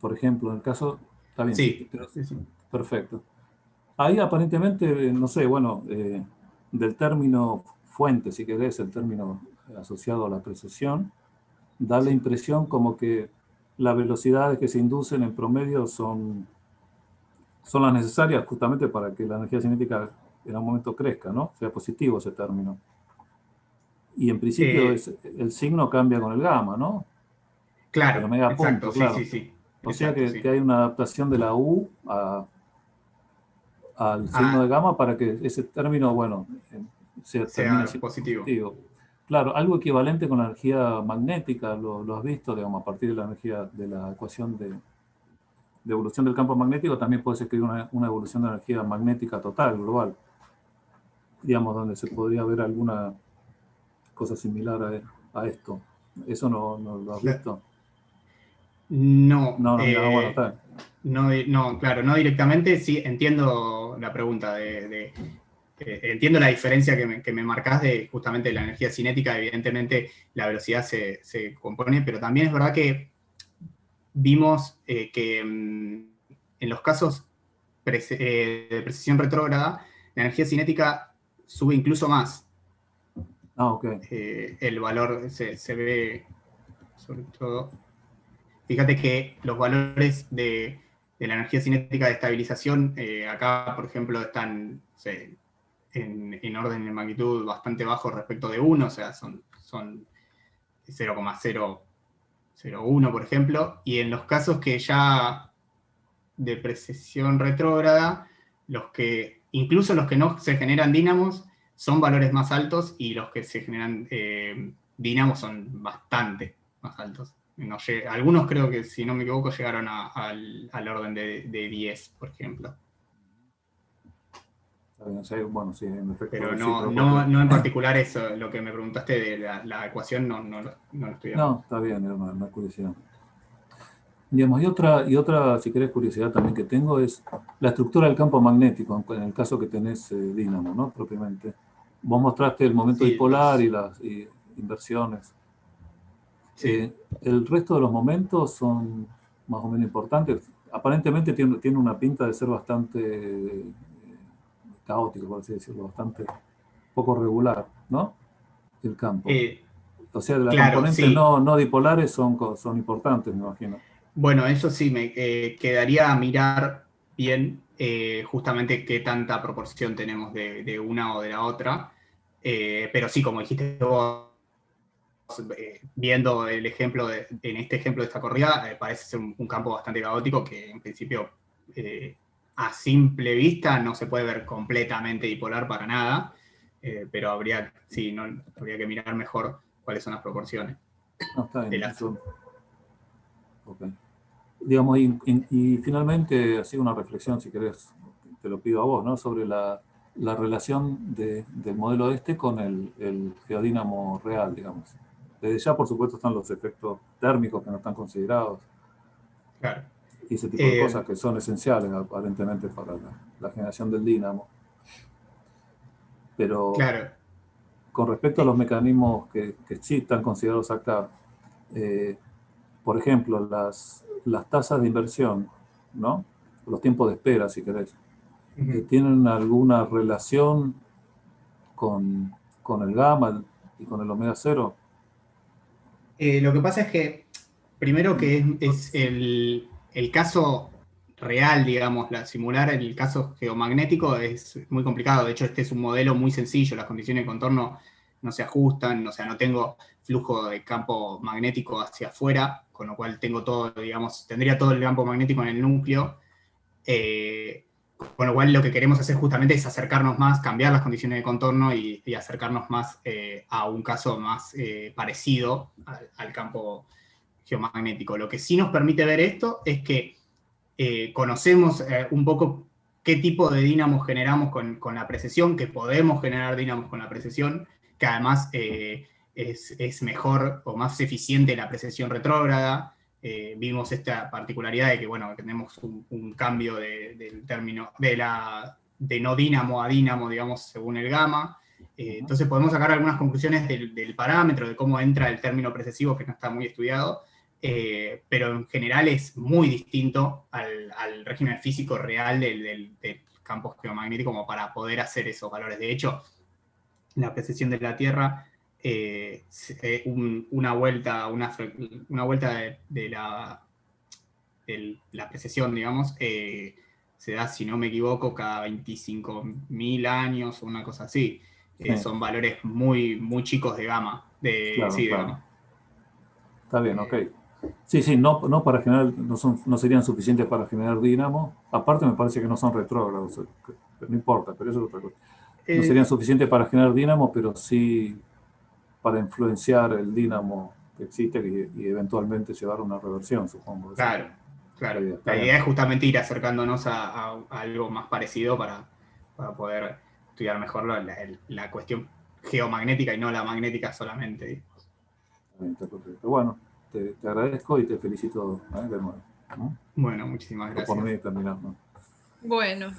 Speaker 4: por ejemplo, en el caso... Está bien.
Speaker 3: Sí,
Speaker 4: sí. Perfecto. Ahí aparentemente, no sé, bueno, del término fuente, si querés, el término asociado a la precesión, da la impresión como que las velocidades que se inducen en promedio son las necesarias justamente para que la energía cinética en un momento crezca, ¿no? Sea positivo ese término. Y en principio el signo cambia con el gamma, ¿no?
Speaker 3: Claro,
Speaker 4: el omega
Speaker 3: exacto,
Speaker 4: punto, claro.
Speaker 3: sí.
Speaker 4: O sea que hay una adaptación de la U al signo de gamma para que ese término, bueno, termine siendo positivo. Claro, algo equivalente con la energía magnética, lo has visto, digamos, a partir de la energía, de la ecuación de evolución del campo magnético, también puedes escribir una evolución de energía magnética total, global, digamos, donde se podría ver alguna cosa similar a esto. ¿Eso no lo has visto?
Speaker 3: No.
Speaker 4: Bueno, está bien.
Speaker 3: No, claro, no directamente. Sí, entiendo la pregunta. Entiendo la diferencia que me marcás de justamente la energía cinética. Evidentemente la velocidad se compone, pero también es verdad que vimos que en los casos de precesión retrógrada, la energía cinética sube incluso más.
Speaker 4: Ok.
Speaker 3: El valor se ve, sobre todo... Fíjate que los valores de la energía cinética de estabilización, acá, por ejemplo, están en orden de magnitud bastante bajo respecto de 1, o sea, son 0,001, por ejemplo, y en los casos que ya de precesión retrógrada, incluso los que no se generan dínamos, son valores más altos, y los que se generan dínamos son bastante más altos. No algunos creo que, si no me equivoco, llegaron al orden de 10, por ejemplo.
Speaker 4: Bueno, sí, en efecto.
Speaker 3: Pero no en particular eso, lo que me preguntaste de la ecuación, no lo estudiamos.
Speaker 4: No, está bien, era una curiosidad. Digamos, y otra, si querés, curiosidad también que tengo es la estructura del campo magnético, en el caso que tenés dínamo, ¿no? Propiamente. Vos mostraste el momento dipolar y las inversiones. Sí. El resto de los momentos son más o menos importantes. Aparentemente tiene una pinta de ser bastante caótico, por así decirlo, bastante poco regular, ¿no? El campo. O sea, las componentes no dipolares son importantes, me imagino.
Speaker 3: Bueno, eso sí, me quedaría a mirar bien justamente qué tanta proporción tenemos de una o de la otra. Pero sí, como dijiste vos, viendo el ejemplo, en este ejemplo de esta corrida, parece ser un campo bastante caótico que en principio a simple vista no se puede ver completamente dipolar para nada. pero habría que mirar mejor cuáles son las proporciones.
Speaker 4: No, está bien. Okay. Digamos, y finalmente, así una reflexión, si querés, te lo pido a vos, ¿no? Sobre la relación del modelo con el geodínamo real, digamos. Desde ya, por supuesto, están los efectos térmicos que no están considerados.
Speaker 3: Claro.
Speaker 4: Y ese tipo de cosas que son esenciales, aparentemente, para la generación del dínamo. Pero,
Speaker 3: claro,
Speaker 4: con respecto a los mecanismos que sí están considerados acá, por ejemplo, las tasas de inversión, ¿no? Los tiempos de espera, si querés, ¿tienen alguna relación con el gamma y con el omega 0?
Speaker 3: Lo que pasa es que, primero que es el caso real, digamos, simular el caso geomagnético es muy complicado. De hecho, este es un modelo muy sencillo, las condiciones de contorno no se ajustan, o sea, no tengo flujo de campo magnético hacia afuera, con lo cual tengo todo, digamos, tendría todo el campo magnético en el núcleo. Con lo cual lo que queremos hacer justamente es acercarnos más, cambiar las condiciones de contorno y acercarnos más a un caso más parecido al campo geomagnético. Lo que sí nos permite ver esto es que conocemos un poco qué tipo de dínamos generamos con la precesión, que podemos generar dínamos con la precesión, que además es mejor o más eficiente la precesión retrógrada. Vimos esta particularidad de que, bueno, tenemos un cambio del término de no dínamo a dínamo, digamos, según el gamma. Entonces podemos sacar algunas conclusiones del parámetro, de cómo entra el término precesivo, que no está muy estudiado, pero en general es muy distinto al régimen físico real del campo geomagnético como para poder hacer esos valores. De hecho, la precesión de la Tierra, una vuelta de la precesión, digamos, se da, si no me equivoco, cada 25.000 años o una cosa así. Son valores muy, muy chicos de gamma.
Speaker 4: Claro.
Speaker 3: Gamma.
Speaker 4: Está bien, ok. Sí, no para generar, no serían suficientes para generar dínamo. Aparte me parece que no son retrógrados, no importa, pero eso es otra cosa. No serían suficientes para generar dínamo, pero sí para influenciar el dínamo que existe y eventualmente llevar a una reversión, supongo.
Speaker 3: Claro. La idea es justamente ir acercándonos a algo más parecido para poder estudiar mejor la cuestión geomagnética y no la magnética solamente.
Speaker 4: Está perfecto. Bueno, te agradezco y te felicito de nuevo.
Speaker 3: Bueno, muchísimas gracias.
Speaker 4: Por mí terminar, ¿no?
Speaker 2: Bueno,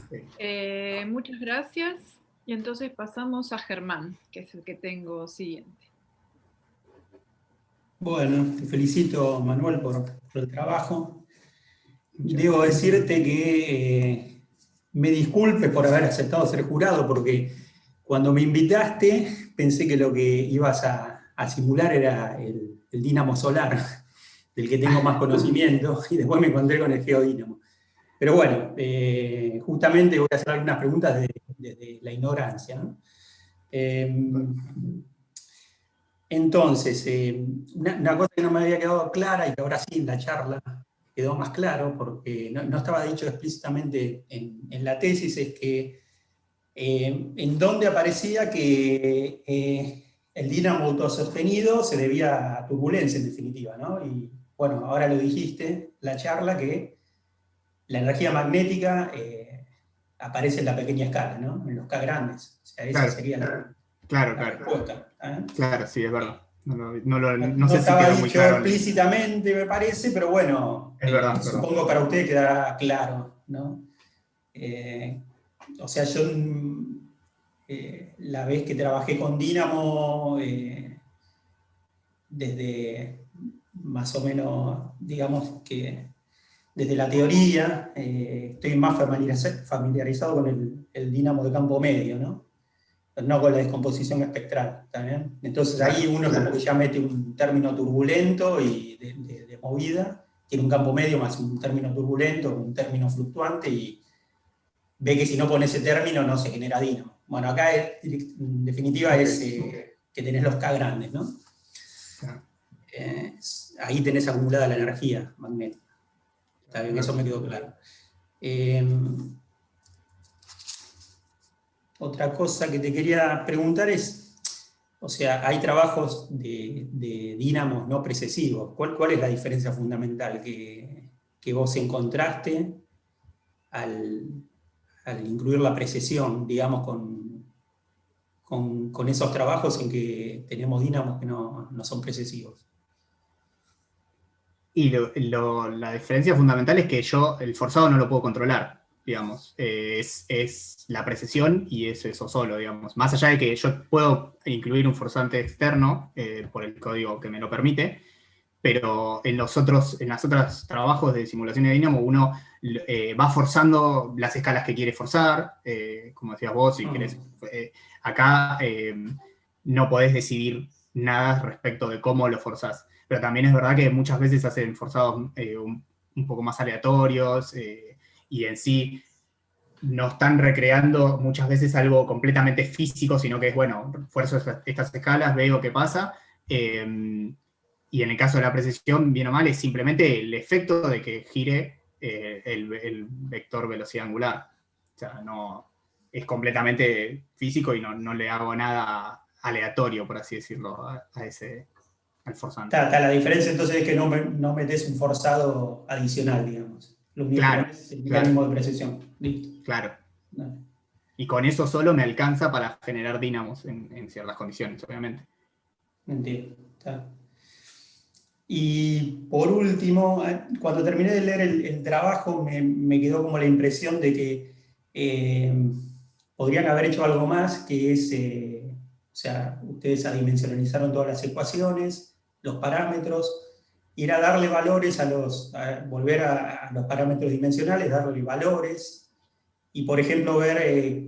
Speaker 2: muchas gracias. Y entonces pasamos a Germán, que es el que tengo siguiente.
Speaker 5: Bueno, te felicito, Manuel, por el trabajo. Debo decirte que me disculpes por haber aceptado ser jurado, porque cuando me invitaste pensé que lo que ibas a simular era el dínamo solar, del que tengo más conocimiento, y después me encontré con el geodínamo. Pero bueno, justamente voy a hacer algunas preguntas desde la ignorancia, ¿no? Entonces, una cosa que no me había quedado clara y que ahora sí en la charla quedó más claro, porque no estaba dicho explícitamente en la tesis, es que en donde aparecía que el dínamo autosostenido se debía a turbulencia en definitiva, ¿no? Y bueno, ahora lo dijiste, la charla, que la energía magnética aparece en la pequeña escala, ¿no? En los K grandes. O sea, esa sería la respuesta.
Speaker 3: Claro, sí, es verdad. No
Speaker 5: sé
Speaker 3: si
Speaker 5: estaba
Speaker 3: quedó
Speaker 5: dicho
Speaker 3: muy claro
Speaker 5: explícitamente, me parece, pero bueno,
Speaker 3: es verdad,
Speaker 5: supongo para ustedes quedará claro, ¿no? O sea, yo la vez que trabajé con dínamo, desde más o menos, digamos que desde la teoría, estoy más familiarizado con el dínamo de campo medio, ¿no? No con la descomposición espectral, ¿está bien? Entonces ahí uno como que ya mete un término turbulento y de movida, tiene un campo medio más un término turbulento, un término fluctuante, y ve que si no pone ese término no se genera dínamo. Bueno, acá en definitiva es que tenés los K grandes, ¿no? Ahí tenés acumulada la energía magnética. Está bien, eso me quedó claro. otra cosa que te quería preguntar es, o sea, hay trabajos de dínamos no precesivos. ¿Cuál es la diferencia fundamental que vos encontraste al incluir la precesión, digamos, con esos trabajos en que tenemos dínamos que no son precesivos?
Speaker 3: Y la diferencia fundamental es que yo el forzado no lo puedo controlar, digamos. Es la precesión y es eso solo, digamos. Más allá de que yo puedo incluir un forzante externo por el código que me lo permite, pero en los otros trabajos de simulación de dínamo uno va forzando las escalas que quiere forzar, como decías vos, si querés. Acá no podés decidir nada respecto de cómo lo forzás. Pero también es verdad que muchas veces hacen forzados un poco más aleatorios y en sí no están recreando muchas veces algo completamente físico, sino que es, bueno, fuerzo estas escalas, veo qué pasa. Y en el caso de la precesión, bien o mal, es simplemente el efecto de que gire el vector velocidad angular. O sea, no, es completamente físico y no le hago nada aleatorio, por así decirlo, al forzante.
Speaker 5: La diferencia entonces es que no metes un forzado adicional, digamos. Lo único
Speaker 3: Claro,
Speaker 5: que es el mecanismo de precesión. Listo.
Speaker 3: Claro.
Speaker 5: Dale.
Speaker 3: Y con eso solo me alcanza para generar dínamos en ciertas condiciones, obviamente.
Speaker 5: Entiendo. Está. Y por último, cuando terminé de leer el trabajo, me quedó como la impresión de que podrían haber hecho algo más, que es, o sea, ustedes adimensionalizaron todas las ecuaciones, los parámetros, ir a darle valores volver a los parámetros dimensionales, darle valores, y por ejemplo ver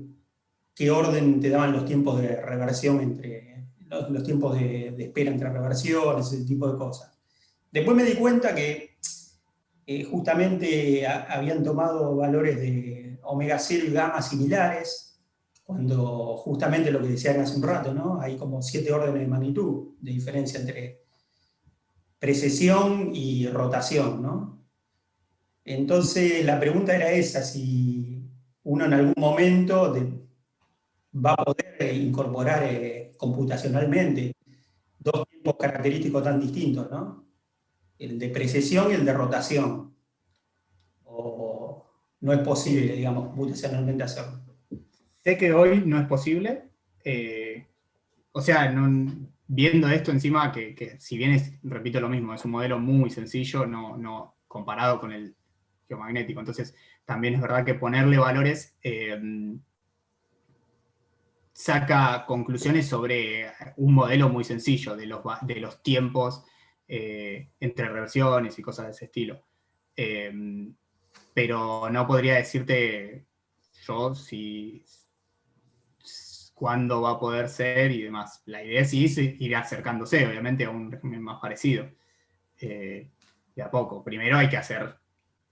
Speaker 5: qué orden te daban los tiempos de reversión entre los tiempos de espera entre reversiones, ese tipo de cosas. Después me di cuenta que justamente habían tomado valores de omega 0 y gamma similares, cuando justamente lo que decían hace un rato, ¿no? Hay como 7 órdenes de magnitud de diferencia entre precesión y rotación, ¿no? Entonces la pregunta era esa, si uno en algún momento va a poder incorporar computacionalmente dos tiempos característicos tan distintos, ¿no? El de precesión y el de rotación. O no es posible, digamos, computacionalmente hacerlo.
Speaker 3: Sé que hoy no es posible. O sea, viendo esto encima, que si bien repito lo mismo, es un modelo muy sencillo, no comparado con el geomagnético. Entonces, también es verdad que ponerle valores saca conclusiones sobre un modelo muy sencillo de los tiempos entre reversiones y cosas de ese estilo. Pero no podría decirte yo cuándo va a poder ser y demás. La idea sí es ir acercándose, obviamente, a un régimen más parecido. De a poco. Primero hay que hacer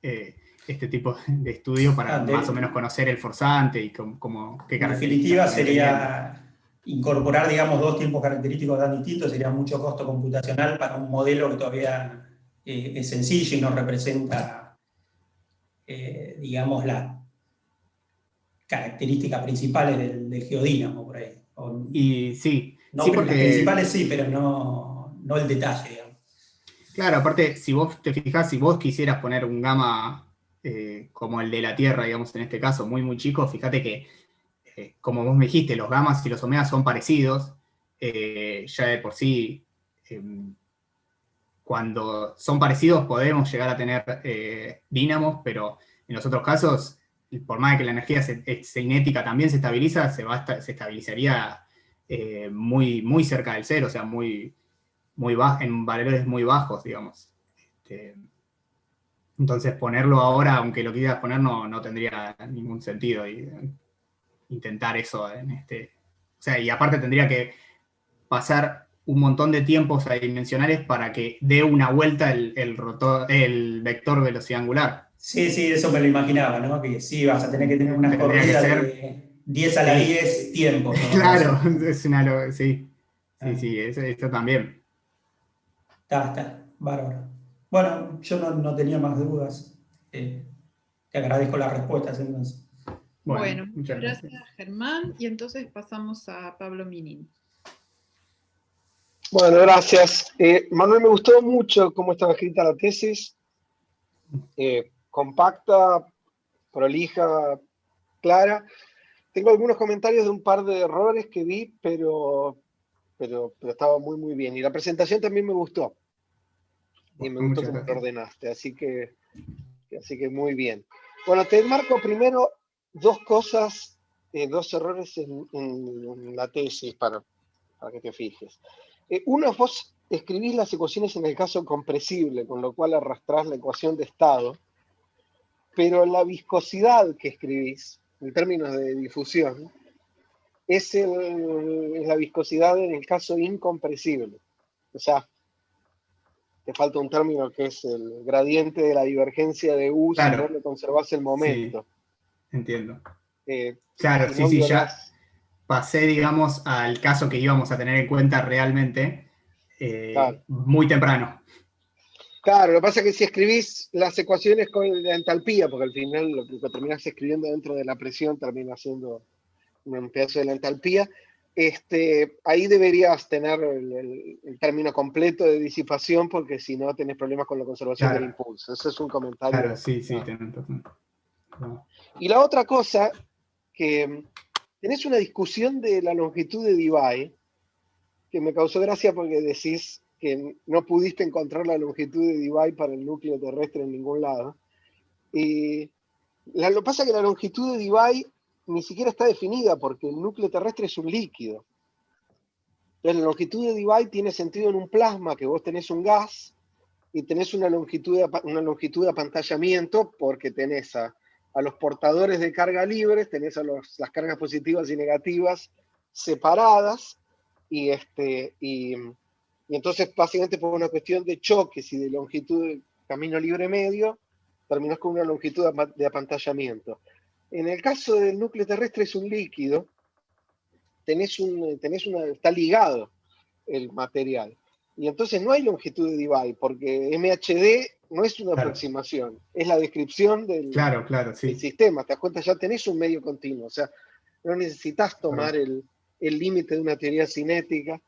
Speaker 3: este tipo de estudio para más o menos conocer el forzante y qué características.
Speaker 5: En definitiva sería incorporar, digamos, dos tiempos característicos tan distintos, sería mucho costo computacional para un modelo que todavía es sencillo y no representa, digamos, las características principales del geodínamo, por ahí.
Speaker 3: Y sí.
Speaker 5: No,
Speaker 3: sí,
Speaker 5: porque las principales sí, pero no el detalle, digamos.
Speaker 3: Claro, aparte, si vos te fijás, si vos quisieras poner un gamma como el de la Tierra, digamos, en este caso, muy, muy chico, fíjate que, como vos me dijiste, los gammas y los omegas son parecidos, ya de por sí, cuando son parecidos podemos llegar a tener dínamos, pero en los otros casos, por más que la energía cinética también se estabiliza, se estabilizaría muy, muy cerca del cero, o sea, en valores muy bajos, digamos. Entonces ponerlo ahora, aunque lo quieras poner, no tendría ningún sentido. Intentar eso o sea, y aparte tendría que pasar un montón de tiempos adimensionales para que dé una vuelta el vector velocidad angular.
Speaker 5: Sí, eso me lo imaginaba, ¿no? Que sí, vas a tener que tener unas corridas de 10 a la 10 tiempos, ¿no?
Speaker 3: Claro, sí. Sí, eso también.
Speaker 5: Está, bárbaro. Bueno, yo no tenía más dudas. Te agradezco las respuestas entonces.
Speaker 2: Bueno,
Speaker 3: muchas
Speaker 2: muchas gracias, Germán. Y entonces pasamos a Pablo Minin.
Speaker 6: Bueno, gracias. Manuel, me gustó mucho cómo estaba escrita la tesis. Compacta, prolija, clara. Tengo algunos comentarios de un par de errores que vi, pero estaba muy, muy bien. Y la presentación también me gustó. Y me gustó cómo lo ordenaste, así que muy bien. Bueno, te marco primero dos cosas, dos errores en la tesis para que te fijes. Uno, vos escribís las ecuaciones en el caso compresible, con lo cual arrastrás la ecuación de estado, pero la viscosidad que escribís, en términos de difusión, es la viscosidad en el caso incompresible. O sea, te falta un término que es el gradiente de la divergencia de U, claro, si vos le conservás el momento.
Speaker 3: Sí, entiendo. Claro, si sí, ya pasé, digamos, al caso que íbamos a tener en cuenta realmente claro, muy temprano. Claro, lo que pasa es que si escribís las ecuaciones con la entalpía, porque al final lo que terminás escribiendo dentro de la presión termina siendo un pedazo de la entalpía, ahí deberías tener el término completo de disipación, porque si no tenés problemas con la conservación del impulso. Ese es un comentario. Claro, sí, no. Y la otra cosa, que tenés una discusión de la longitud de Debye, que me causó gracia porque decís que no pudiste encontrar la longitud de Debye para el núcleo terrestre en ningún lado. Y lo que pasa es que la longitud de Debye ni siquiera está definida, porque el núcleo terrestre es un líquido. Entonces, la longitud de Debye tiene sentido en un plasma, que vos tenés un gas, y tenés una longitud de apantallamiento, porque tenés a los portadores de carga libres, tenés a las cargas positivas y negativas separadas, y entonces básicamente por una cuestión de choques y de longitud de camino libre medio, terminás con una longitud de apantallamiento. En el caso del núcleo terrestre es un líquido, está ligado el material. Y entonces no hay longitud de Debye, porque MHD no es una aproximación, es la descripción del sistema. Te das cuenta, ya tenés un medio continuo, o sea, no necesitas tomar el límite de una teoría cinética.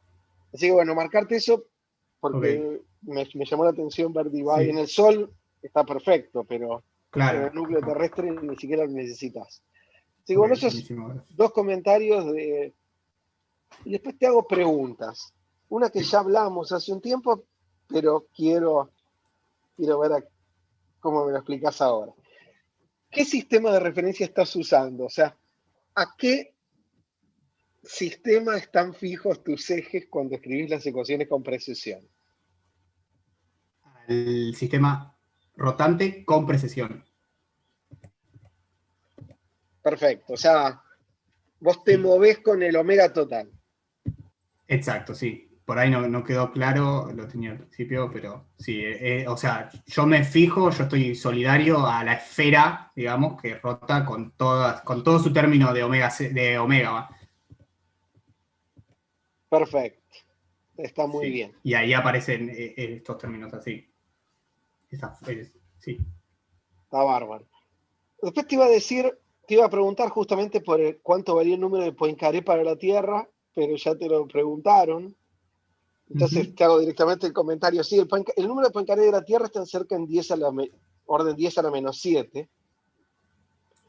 Speaker 3: Así que bueno, marcarte eso, porque me llamó la atención ver Debye. En el Sol está perfecto, pero en el núcleo terrestre ni siquiera lo necesitas. Así que bueno, esos dos comentarios y después te hago preguntas. Una que ya hablamos hace un tiempo, pero quiero ver cómo me lo explicas ahora. ¿Qué sistema de referencia estás usando? O sea, ¿a qué sistema están fijos tus ejes cuando escribís las ecuaciones con precesión? El sistema rotante con precesión.
Speaker 6: Perfecto, o sea, vos te movés con el omega total.
Speaker 3: Exacto, sí. Por ahí no quedó claro, lo tenía al principio, pero sí, o sea, yo me fijo, yo estoy solidario a la esfera, digamos, que rota con todo su término de omega.
Speaker 6: Perfecto, está muy bien.
Speaker 3: Y ahí aparecen estos términos así. Sí.
Speaker 6: Está bárbaro. Después te iba a preguntar justamente por cuánto valía el número de Poincaré para la Tierra, pero ya te lo preguntaron. Entonces te hago directamente el comentario. Sí, el número de Poincaré de la Tierra está cerca en orden 10 a la menos 7.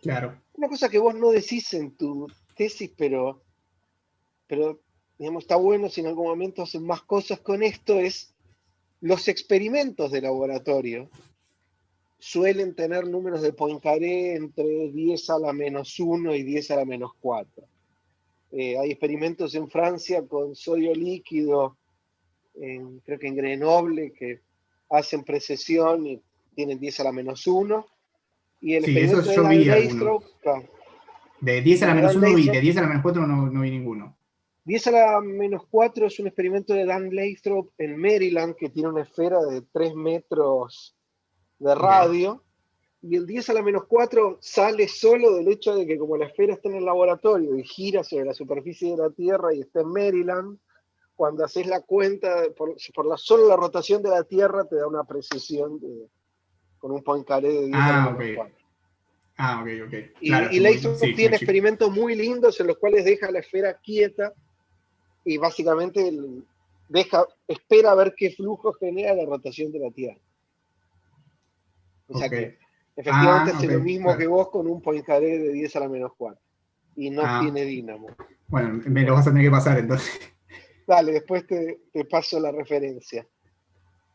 Speaker 3: Claro.
Speaker 6: Una cosa que vos no decís en tu tesis, pero digamos, está bueno si en algún momento hacen más cosas con esto, es los experimentos de laboratorio suelen tener números de Poincaré entre 10 a la menos 1 y 10 a la menos 4. Hay experimentos en Francia con sodio líquido, creo que en Grenoble, que hacen precesión y tienen 10 a la menos 1. Y el experimento de Dan-Leistrup,
Speaker 3: de 10 a la menos 1 y de 10 a la menos 4 no vi ninguno.
Speaker 6: 10 a la menos 4 es un experimento de Dan-Leistrup en Maryland, que tiene una esfera de 3 metros de radio, y el 10 a la menos 4 sale solo del hecho de que como la esfera está en el laboratorio y gira sobre la superficie de la Tierra y está en Maryland, cuando haces la cuenta, solo la rotación de la Tierra te da una precisión con un Poincaré de 10 a la menos 4.
Speaker 3: Ah, ok, ok.
Speaker 6: Y,
Speaker 3: Claro,
Speaker 6: y Layson
Speaker 3: sí,
Speaker 6: tiene
Speaker 3: muy chico.
Speaker 6: experimentos muy lindos en los cuales deja la esfera quieta y básicamente espera a ver qué flujo genera la rotación de la Tierra. O sea
Speaker 3: Ok.
Speaker 6: que efectivamente
Speaker 3: Ah,
Speaker 6: hace
Speaker 3: ok,
Speaker 6: lo mismo que
Speaker 3: claro.
Speaker 6: vos con un Poincaré de 10 a la menos 4. Y no
Speaker 3: Ah,
Speaker 6: tiene dínamo.
Speaker 3: bueno, me lo vas a tener que pasar entonces.
Speaker 6: Dale, después te paso la referencia.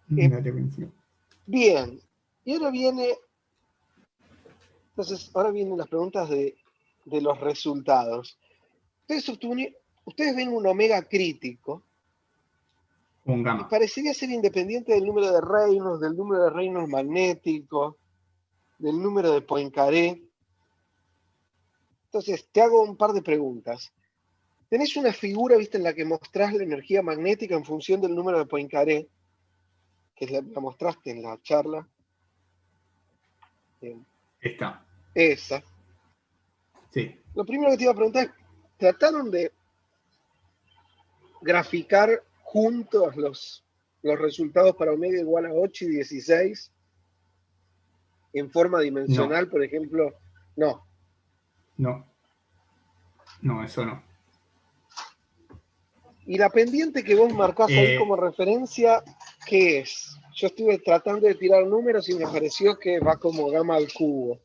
Speaker 3: Dale, buenísimo.
Speaker 6: Bien. Y ahora vienen las preguntas de los resultados. Ustedes ven un omega crítico
Speaker 3: Un
Speaker 6: y
Speaker 3: gamma.
Speaker 6: parecería ser independiente del número de Reynolds, del número de Reynolds magnético, del número de Poincaré. Entonces, te hago un par de preguntas. Tenés una figura, viste, en la que mostrás la energía magnética en función del número de Poincaré, que la mostraste en la charla.
Speaker 3: Está.
Speaker 6: Esa.
Speaker 3: Sí.
Speaker 6: Lo primero que te iba a preguntar es, ¿trataron de graficar juntos los resultados para omega igual a 8 y 16 en forma
Speaker 3: No,
Speaker 6: dimensional, por ejemplo? No.
Speaker 3: no. No, eso no.
Speaker 6: Y la pendiente que vos marcás ahí como
Speaker 3: Eh,
Speaker 6: referencia, ¿qué es? Yo estuve tratando de tirar números y me pareció que va como gamma al cubo.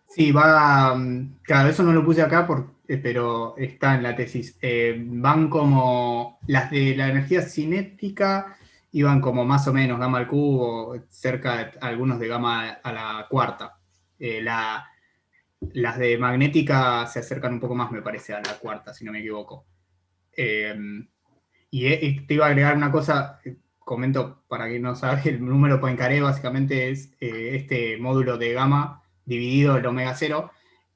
Speaker 3: sí, va. Claro, eso no lo puse acá, pero está en la tesis. Van como. Las de la energía cinética iban como más o menos gamma al cubo, cerca de algunos de gamma a la cuarta. Las de magnética se acercan un poco más, me parece, a la cuarta, si no me equivoco. Y te iba a agregar una cosa, comento para quien no sabe, el número Poincaré básicamente es este módulo de gamma dividido el omega 0,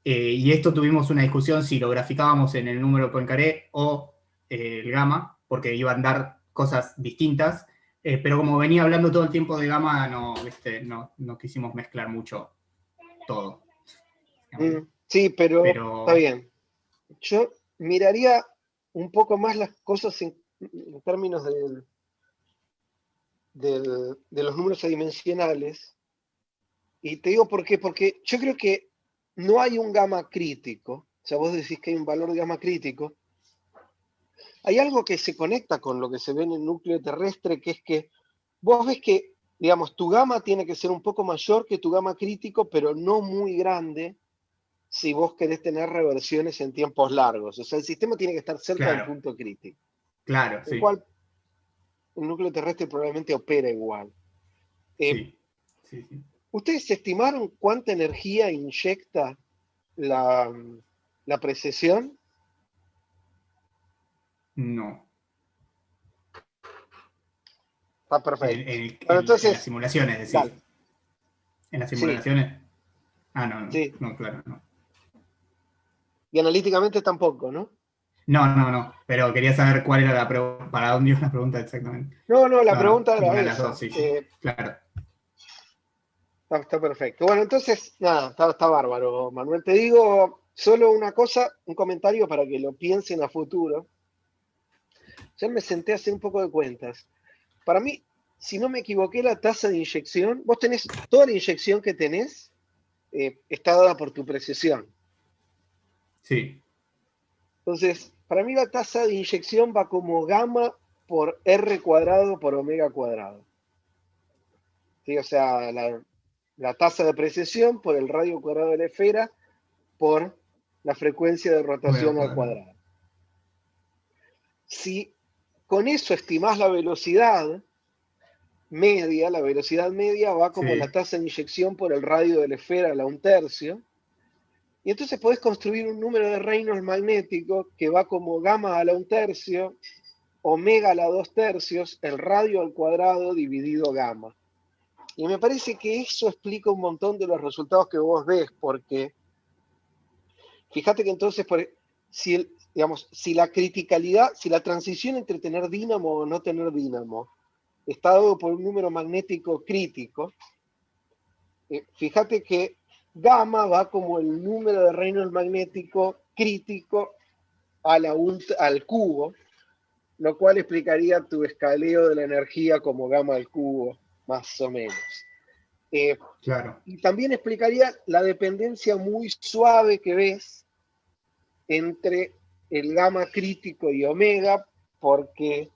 Speaker 3: y esto tuvimos una discusión si lo graficábamos en el número Poincaré o el gamma, porque iban a dar cosas distintas, pero como venía hablando todo el tiempo de gamma, no quisimos mezclar mucho todo.
Speaker 6: Sí, pero está
Speaker 3: Pero
Speaker 6: bien. Yo miraría un poco más las cosas en términos de los números adimensionales. Y te digo por qué, porque yo creo que no hay un gamma crítico. O sea, vos decís que hay un valor de gamma crítico. Hay algo que se conecta con lo que se ve en el núcleo terrestre, que es que vos ves que, digamos, tu gamma tiene que ser un poco mayor que tu gamma crítico, pero no muy grande si vos querés tener reversiones en tiempos largos. O sea, el sistema tiene que estar cerca del
Speaker 3: claro,
Speaker 6: punto crítico.
Speaker 3: claro,
Speaker 6: El
Speaker 3: sí,
Speaker 6: cual el núcleo terrestre probablemente opera igual.
Speaker 3: sí, sí, sí.
Speaker 6: ¿Ustedes estimaron cuánta energía inyecta la precesión?
Speaker 3: No.
Speaker 6: Está
Speaker 3: En,
Speaker 6: perfecto.
Speaker 3: en-
Speaker 6: Bueno,
Speaker 3: en las
Speaker 6: entonces,
Speaker 3: simulaciones, decís.
Speaker 6: dale.
Speaker 3: En las
Speaker 6: Sí,
Speaker 3: simulaciones. Ah, no, no,
Speaker 6: sí.
Speaker 3: no, claro, no.
Speaker 6: Y analíticamente tampoco, ¿no?
Speaker 3: No, pero quería saber cuál era para dónde iba la pregunta exactamente.
Speaker 6: No, no, la
Speaker 3: No,
Speaker 6: pregunta era
Speaker 3: ninguna de las
Speaker 6: esa.
Speaker 3: dos, sí, claro.
Speaker 6: Está perfecto. Bueno, entonces, nada, está bárbaro, Manuel. Te digo solo una cosa, un comentario para que lo piensen a futuro. Ya me senté a hacer un poco de cuentas. Para mí, si no me equivoqué, la tasa de inyección, vos tenés toda la inyección que tenés, está dada por tu precesión.
Speaker 3: Sí,
Speaker 6: Entonces, para mí la tasa de inyección va como gamma por R cuadrado por omega cuadrado. ¿Sí? O sea, la tasa de precesión por el radio cuadrado de la esfera por la frecuencia de
Speaker 3: voy a
Speaker 6: rotación al
Speaker 3: cuadrar.
Speaker 6: cuadrado. Si con eso estimás la velocidad media, la velocidad media va como la
Speaker 3: Sí,
Speaker 6: tasa de inyección por el radio de la esfera a la 1/3. Y entonces podés construir un número de Reynolds magnético que va como gamma a la 1/3, omega a la 2/3, el radio al cuadrado dividido gamma. Y me parece que eso explica un montón de los resultados que vos ves, porque fíjate que entonces, si la criticalidad, si la transición entre tener dínamo o no tener dínamo está dado por un número magnético crítico, fíjate que gamma va como el número de Reynolds magnético crítico al cubo, lo cual explicaría tu escaleo de la energía como gamma al cubo, más o menos.
Speaker 3: Claro.
Speaker 6: Y también explicaría la dependencia muy suave que ves entre el gamma crítico y omega, porque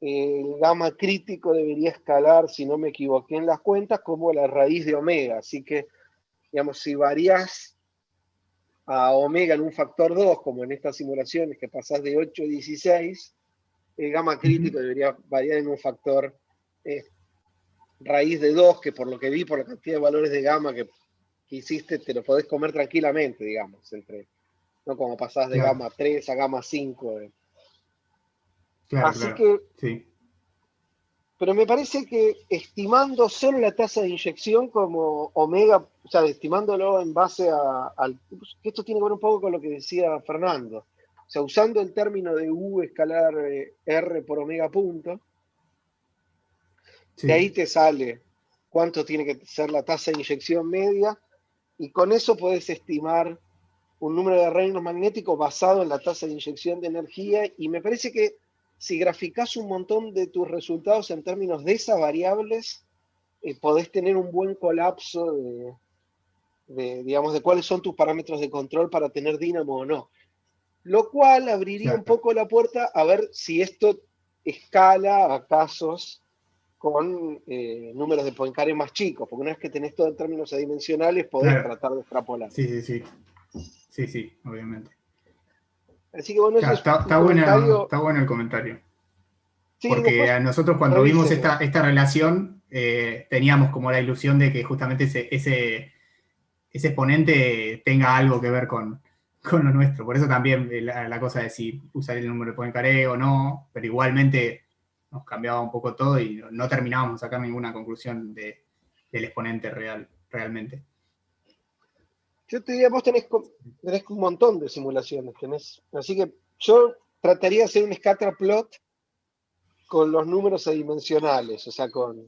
Speaker 6: el gamma crítico debería escalar, si no me equivoqué en las cuentas, como la raíz de omega. Así que, digamos, si variás a omega en un factor 2, como en estas simulaciones que pasás de 8 a 16, el gamma crítico debería variar en un factor raíz de 2, que por lo que vi, por la cantidad de valores de gamma que hiciste, te lo podés comer tranquilamente, digamos, no como pasás de
Speaker 3: Claro.
Speaker 6: gamma 3 a gamma 5.
Speaker 3: Claro,
Speaker 6: Así
Speaker 3: claro.
Speaker 6: que,
Speaker 3: Sí.
Speaker 6: pero me parece que estimando solo la tasa de inyección como omega, o sea, estimándolo en base al... que esto tiene que ver un poco con lo que decía Fernando. O sea, usando el término de U escalar R por omega punto,
Speaker 3: Sí.
Speaker 6: de ahí te sale cuánto tiene que ser la tasa de inyección media, y con eso puedes estimar un número de reinos magnéticos basado en la tasa de inyección de energía, y me parece que si graficás un montón de tus resultados en términos de esas variables, podés tener un buen colapso digamos, de cuáles son tus parámetros de control para tener dínamo o no. Lo cual abriría un
Speaker 3: Claro.
Speaker 6: poco la puerta a ver si esto escala a casos con números de Poincaré más chicos, porque una vez que tenés todo en términos adimensionales, podés
Speaker 3: Claro.
Speaker 6: tratar de extrapolar.
Speaker 3: Sí, sí, sí. Sí, sí, obviamente.
Speaker 6: Así que bueno, eso
Speaker 3: Claro,
Speaker 6: es un comentario.
Speaker 3: está bueno el comentario.
Speaker 6: Sí,
Speaker 3: Porque
Speaker 6: después
Speaker 3: a nosotros cuando vimos
Speaker 6: revísenlo.
Speaker 3: esta relación, teníamos como la ilusión de que justamente ese exponente tenga algo que ver con lo nuestro. Por eso también la cosa de si usar el número de Poincaré o no, pero igualmente nos cambiaba un poco todo y no terminábamos de sacar ninguna conclusión del exponente realmente.
Speaker 6: Yo te diría, vos tenés un montón de simulaciones, así que yo trataría de hacer un scatter plot con los números adimensionales, o sea, con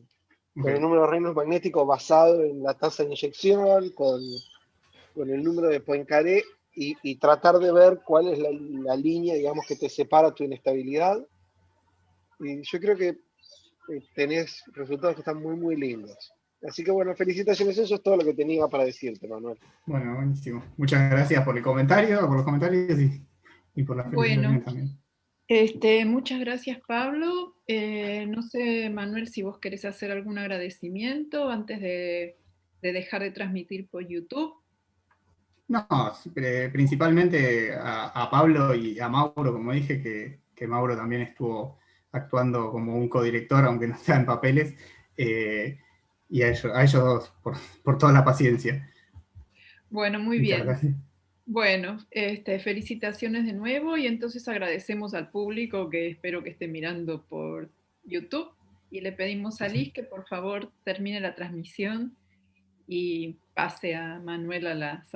Speaker 6: el número de reinos magnéticos basado en la tasa de inyección, con el número de Poincaré, y tratar de ver cuál es la línea, digamos, que te separa tu inestabilidad. Y yo creo que tenés resultados que están muy, muy lindos. Así que bueno, felicitaciones, eso es todo lo que tenía para decirte, Manuel.
Speaker 3: Bueno, buenísimo. Muchas gracias por por los comentarios y por las
Speaker 2: Bueno,
Speaker 3: felicitaciones también.
Speaker 2: muchas gracias, Pablo. No sé, Manuel, si vos querés hacer algún agradecimiento antes de dejar de transmitir por YouTube.
Speaker 3: No, principalmente a Pablo y a Mauro, como dije, que Mauro también estuvo actuando como un codirector, aunque no sea en papeles, y a ellos dos por toda la paciencia.
Speaker 2: Bueno, muy
Speaker 3: Muchas
Speaker 2: bien.
Speaker 3: gracias.
Speaker 2: Bueno, felicitaciones de nuevo, y entonces agradecemos al público que espero que esté mirando por YouTube, y le pedimos a Liz que por favor termine la transmisión y pase a Manuel a la sala.